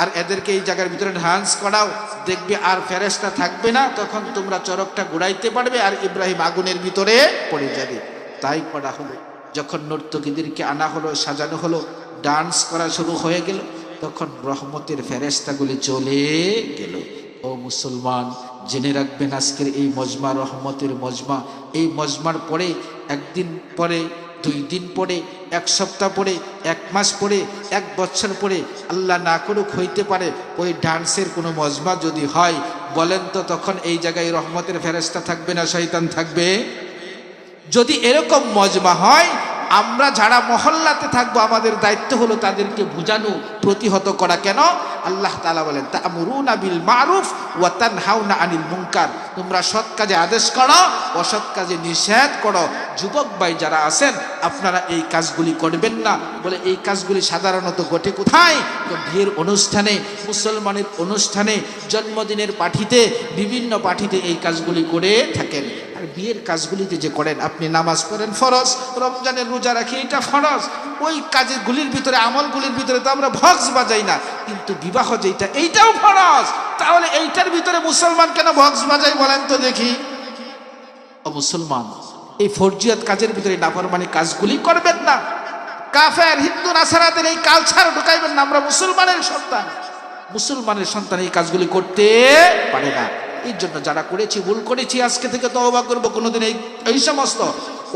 আর এদেরকে এই জায়গার ভিতরে ডান্স করাও, দেখবে আর ফেরেশতা থাকবে না, তখন তোমরা চরকটা ঘুরাইতে পারবে আর ইব্রাহিম আগুনের ভিতরে পড়ে যাবে। তাই করা হলো। যখন নর্তকীদেরকে আনা হলো, সাজানো হলো, ডান্স করা শুরু হয়ে গেল, তখন রহমতের ফেরেশতাগুলি চলে গেল। ও মুসলমান, জেনে রাখবেন আজকের এই মজমা রহমতের মজমা। এই মজমার পরে, একদিন পরে, 2 দিন পরে, 1 সপ্তাহ পরে, 1 মাস পরে, 1 বছর পরে, আল্লাহ না করুক হইতে পারে ওই ডান্সের কোনো মজমা যদি হয়, বলেন তো তখন এই জায়গায় রহমতের ফেরেশতা থাকবে না শয়তান থাকবে? যদি এরকম মজমা হয়, আমরা যারা মহল্লাতে থাকবো আমাদের দায়িত্ব হলো তাদেরকে বুঝানো, প্রতিহত করা। কেন? আল্লাহ তাআলা বলেন, তা'মুরুনা বিল মারুফ ওয়া তানহাউনা আনিল মুনকার, তোমরা সৎ কাজে আদেশ করো, অসৎ কাজে নিষেধ করো। যুবক ভাই যারা আছেন, আপনারা এই কাজগুলি করবেন না। বলে এই কাজগুলি সাধারণত ঘটে কোথায়? তো বিয়ের অনুষ্ঠানে, মুসলমানের অনুষ্ঠানে, জন্মদিনের পার্টিতে, বিভিন্ন পার্টিতে এই কাজগুলি করে থাকেন। আর বিয়ের কাজগুলিতে যে করেন, আপনি নামাজ পড়েন ফরজ, রমজানের রোজা রাখি এটা ফরজ, ওই কাজগুলির ভিতরে, আমলগুলির ভিতরে তো আমরা বক্স বাজাই না, কিন্তু বিবাহ যেটা এইটাও ফরজ। তাহলে এইটার ভিতরে মুসলমান কেন বক্স বাজাই বলেন তো দেখি? ও মুসলমান, এই ফরজিয়াত কাজের ভিতরে নাফরমানি কাজগুলি করবেন না। কাফের হিন্দু নাসারাদের এই কালচার ঢুকাইবেন না। আমরা মুসলমানের সন্তান, মুসলমানের সন্তান এই কাজগুলি করতে পারে না। এই জন্য যারা করেছি, ভুল করেছি, আজকে থেকে তওবা করব, কোনোদিন এই সমস্ত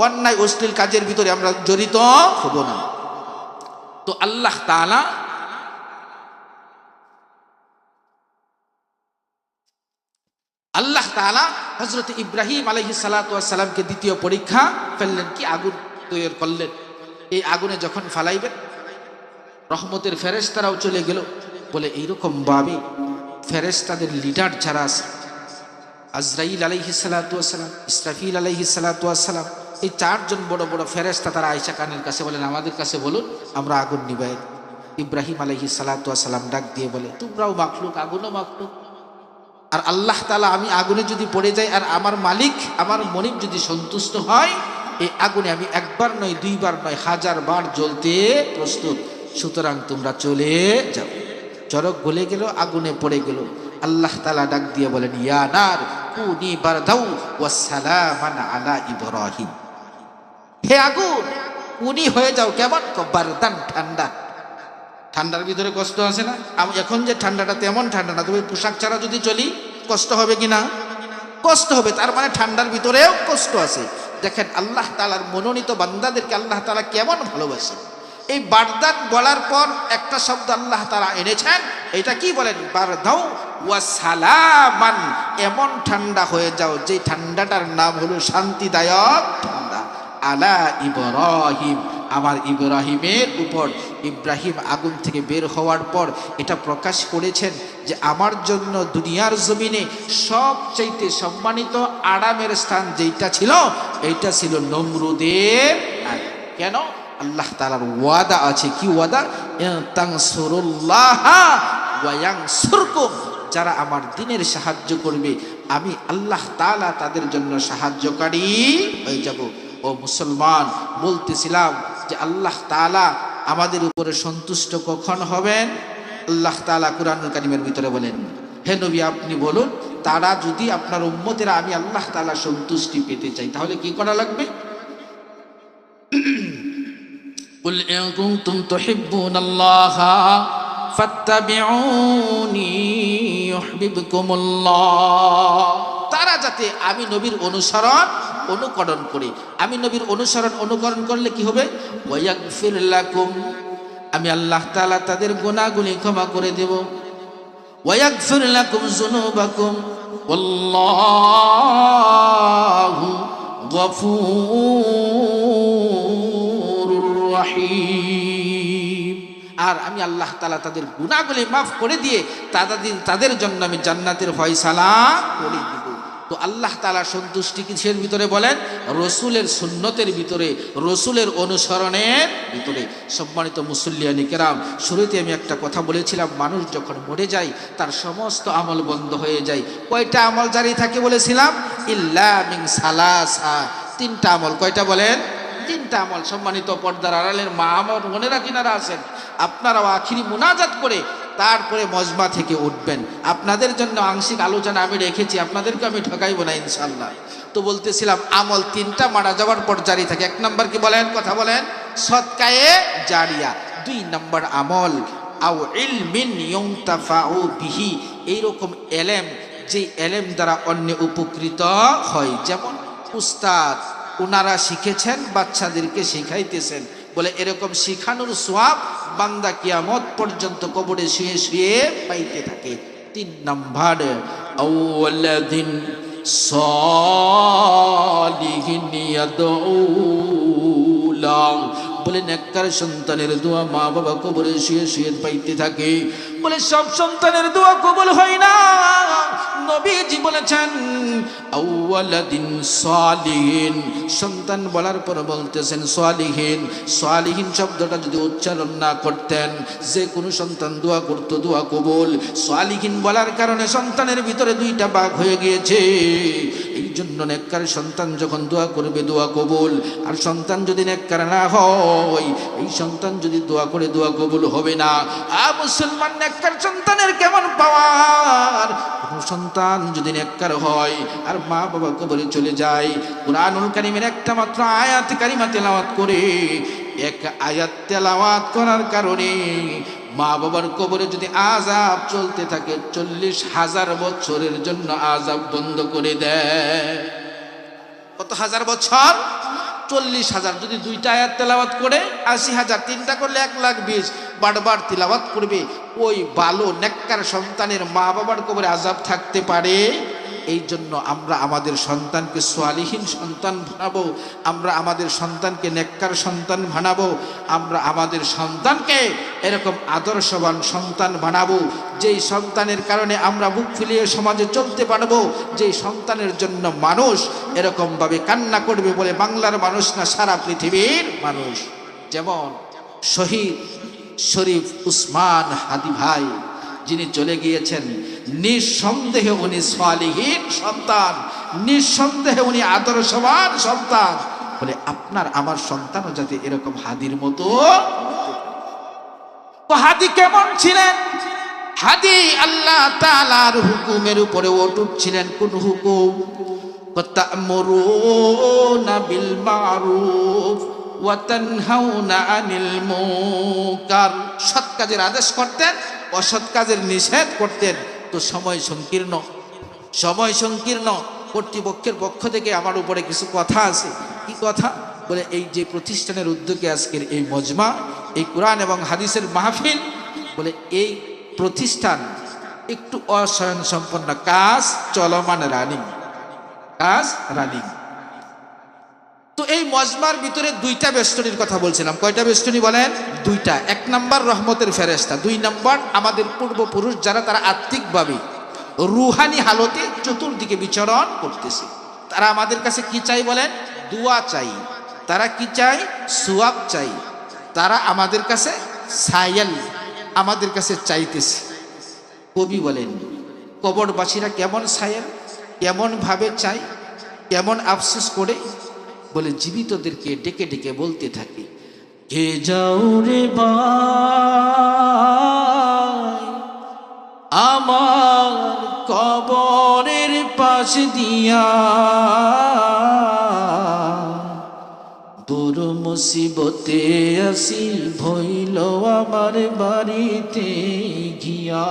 অন্যায় অশ্লীল কাজের ভিতরে আমরা জড়িত হব না। তো আল্লাহ তাআলা হযরত ইব্রাহিম আলাইহিস সালাতু ওয়াস সালামকে দ্বিতীয় পরীক্ষা ফেললেন, কি আগুন তৈরি করলেন। এই আগুনে যখন ফালাইবেন, রহমতের ফেরেশতারাও চলে গেল। বলে এইরকম ভাবে ফেরেশতাদের লিডার যারা আছে, আজরাইল আলাইহিস সালাতু ওয়াস সালাম, ইসরাফিল আলাইহিস সালাতু ওয়াস সালাম, এই 4 জন বড় বড় ফেরেশতা, তারা আয়েশা খানের কাছে বলেন, আমাদের কাছে বলুন, আমরা আগুন নিবাই। ইব্রাহিম আলাইহিস সালাতু ওয়াস সালাম ডাক দিয়ে বলে, তোমরাও মাখলুক, আগুনও মাখলুক, আর আল্লাহ তাআলা, আমি আগুনে যদি পড়ে যাই আর আমার মালিক, আমার মনিব যদি সন্তুষ্ট হয়, এই আগুনে আমি 1 বার নয়, 2 বার নয়, 1000 বার জ্বলতে প্রস্তুত। সুতরাং তোমরা চলে যাও। চরক গলে গেল, আগুনে পড়ে গেল। আল্লাহ তাআলা ডাক দিয়ে বলেন, ইয়া নার কুনি বারদাউ ওয়া সালামান আলা ইব্রাহিম, হে আগুন উনি হয়ে যাও কেমন, বারদান ঠান্ডা। ঠান্ডার ভিতরে কষ্ট আছে না? আমি এখন যে ঠান্ডাটা তেমন ঠান্ডা না, তবে পোশাক ছাড়া যদি চলি কষ্ট হবে কি না? কষ্ট হবে। তার মানে ঠান্ডার ভিতরেও কষ্ট আছে। দেখেন আল্লাহ তাআলার মনোনীত বান্দাদেরকে আল্লাহ তাআলা কেমন ভালোবাসে। এই বারদান বলার পর একটা শব্দ আল্লাহ তাআলা এনেছেন, এটা কি বলেন? বারদাউ ওয়া সালামান, এমন ঠান্ডা হয়ে যাও যে ঠান্ডাটার নাম হলো শান্তিদায়ক ঠান্ডা। আলা ইব্রাহিম, আমার ইব্রাহিমের উপর। ইব্রাহিম আগুন থেকে বের হওয়ার পর এটা প্রকাশ করেছেন যে আমার জন্য দুনিয়ার জমিনে সবচাইতে সম্মানিত আরামের স্থান যেটা ছিল, এইটা ছিল নমরুদের। কেন? আল্লাহ তাআলার ওয়াদা আছে। কি ওয়াদা? তানসুরুল্লাহ ওয়া ইয়ানসুরকুম, যারা আমার দ্বীনের সাহায্য করবে আমি আল্লাহ তাআলা তাদের জন্য সাহায্যকারী হয়ে যাব। ও মুসলমান, বলতেছিলাম যে আল্লাহ তাআলা আমাদের উপরে সন্তুষ্ট কখন হবেন? আল্লাহ তাআলা কুরআনুল কারীমের ভিতরে বলেন, হে নবী আপনি বলুন, তারা যদি আপনার উম্মতেরা আমি আল্লাহ তাআলা সন্তুষ্টি পেতে চাই তাহলে কি করা লাগবে? কুল ইন কুনতুম তুহিব্বুনাল্লাহা ফাত্তাবিউনি ইউহিব্বুকুমুল্লাহ। তারা যাতে আমি নবীর অনুকরণ করে, আমি নবীর অনুকরণ করলে কি হবে? ওয়ায়াগফির লাকুম, আমি আল্লাহ তাআলা তাদের গুনাহগুলি ক্ষমা করে দেব। ওয়ায়াগফির লাকুম যুনুবাকুম ওয়াল্লাহু গফুরুর রহিম। আর আমি আল্লাহ তাআলা তাদের গুনাহগুলি মাফ করে দিয়ে তাদের জন্য আমি জান্নাতের ফয়সালা করে দিব। তো আল্লাহ তাআলা সন্তুষ্টি কিসের ভিতরে বলেন? রসুলের সুন্নতের ভিতরে, রসুলের অনুসরণের ভিতরে। সম্মানিত মুসল্লিয়ানি কেরাম, শুরুতে আমি একটা কথা বলেছিলাম, মানুষ যখন মরে যায় তার সমস্ত আমল বন্ধ হয়ে যায়। কয়টা আমল জারি থাকে বলেছিলাম? ইল্লা মিন সালাসা, তিনটা আমল। কয়টা বলেন? তিনটা আমল। সম্মানিত পর্দার আড়ালের মা আমার বোনেরা কিনারা আছেন, আপনারাও আখিরি মুনাজাত করে তারপরে মজমা থেকে উঠবেন। আপনাদের জন্য আংশিক আলোচনা আমি রেখেছি, আপনাদেরকে আমি ঠকাইব না ইনশাআল্লাহ। তো বলতেছিলাম আমল তিনটা মারা যাওয়ার পর জারি থাকে। এক নম্বর কি বলেন? কথা বলেন। সদকায়ে জারিয়া। দুই নম্বর আমল আও ইলমিন ইউনতাফাউ বিহি, এইরকম এলেম যে এলেম দ্বারা অন্য উপকৃত হয়। যেমন উস্তাদ, ওনারা শিখেছেন বাচ্চাদেরকে শিখাইতেছেন, বলে এরকম শিখানোর সওয়াব বান্দা কিয়ামত পর্যন্ত কবরে শুয়ে শুয়ে পাইতে থাকে। তিন নম্বর আওয়ালাদিন সালিহিন ইয়াদউলা, বলে নেককার সন্তানের দোয়া মা বাবা কবরে শুয়ে শুয়ে পাইতে থাকে। বলে সব সন্তানের দোয়া কবুল হয় না। নবীজি বলেছেন আওয়ালাদিন সালিহিন, সন্তান বলার পর বলতেছেন সালিহিন। সালিহিন শব্দটা যদি উচ্চারণ না করতেন, যে কোনো সন্তান দোয়া করতো দোয়া কবুল। সালিহিন বলার কারণে সন্তানের ভিতরে দুইটা ভাগ হয়ে গিয়েছে। এই জন্য নেককার সন্তান যখন দোয়া করবে দোয়া কবুল, আর সন্তান যদি নেককার না হয়, এই সন্তান যদি দোয়া করে দোয়া কবুল হবে না। মুসলমান নেককার সন্তানের কেমন পাওয়ার! সন্তান যদি নেককার হয় আর মা বাবা কবরে চলে যায়, কুরআনুল কারীমের একটা মাত্র আয়াত কারিমা তেলাওয়াত করে, এক আয়াত তেলাওয়াত করার কারণে মা বাবার কবরে যদি আযাব চলতে থাকে 40,000 বছরের জন্য আযাব বন্ধ করে দেয়। কত হাজার বছর? 40,000। যদি দুইটা আয়াত তেলাওয়াত করে 80,000, তিনটা করলে 1,20,000। বারবার তিলাওয়াত করবে, ওই ভালো নেককার সন্তানের মা বাবার কবরে আযাব থাকতে পারে। এই জন্য আমরা আমাদের সন্তানকে সালিহিন সন্তান বানাবো, আমরা আমাদের সন্তানকে নেককার সন্তান বানাবো, আমরা আমাদের সন্তানকে এরকম আদর্শবান সন্তান বানাবো, যেই সন্তানের কারণে আমরা বুক ফুলিয়ে সমাজে চলতে পারবো, যেই সন্তানের জন্য মানুষ এরকমভাবে কান্না করবে, বলে বাংলার মানুষ না সারা পৃথিবীর মানুষ। যেমন শহীদ শরীফ উসমান হাদি ভাই, যিনি চলে গিয়েছেন, নিঃসন্দেহে উনি সালিহিন সন্তান, নিঃসন্দেহে উনি আদর্শবান সন্তান। বলে আপনার আমার সন্তানও যাতে এরকম হাদির মতো। তো হাদি কেমন ছিলেন? হাদি আল্লাহ তাআলার হুকুমের উপরে অটুট ছিলেন। কোন হুকুম? তা'মুরুনা বিল মারুফ ওয়া তানহাউনা আনিল মুনকার, সৎ কাজের আদেশ করতেন, অসৎ কাজের নিষেধ করতেন। তো সময় সংকীর্ণ, সময় সংকীর্ণ। কর্তৃপক্ষের পক্ষ থেকে আমার উপরে কিছু কথা আছে। কি কথা? বলে এই যে প্রতিষ্ঠানের উদ্যোগে আজকের এই মজমা, এই কোরআন এবং হাদিসের মাহফিল, বলে এই প্রতিষ্ঠান একটু অস্বয়ং সম্পন্ন, কাজ চলমান, রানিং, কাজ রানিং। তো এই মজমার ভিতরে দুইটা বেষ্টনীর কথা বলছিলাম। কয়টা বেষ্টনী বলেন? দুইটা। এক নাম্বার রহমতের ফেরেশতা, দুই নাম্বার আমাদের পূর্বপুরুষ যারা তারা আত্মিকভাবে রুহানি হালতে চতুর্দিকে বিচরণ করতেছে। তারা আমাদের কাছে কি চাই বলেন? দোয়া চাই। তারা কি চাই? সুয়াব চাই। তারা আমাদের কাছে সায়াল, আমাদের কাছে চাইতেছে। কবি বলেন কবরবাসীরা কেমন সায়াল, কেমন ভাবে চাই, কেমন আফসোস করে, বলে জীবিতদেরকে ডেকে ডেকে বলতে থাকে, কে যাও রে ভাই আমার কবরের পাশ দিয়া, বড় মুসিবতে আসি ভইল আমার বাড়িতে গিয়া।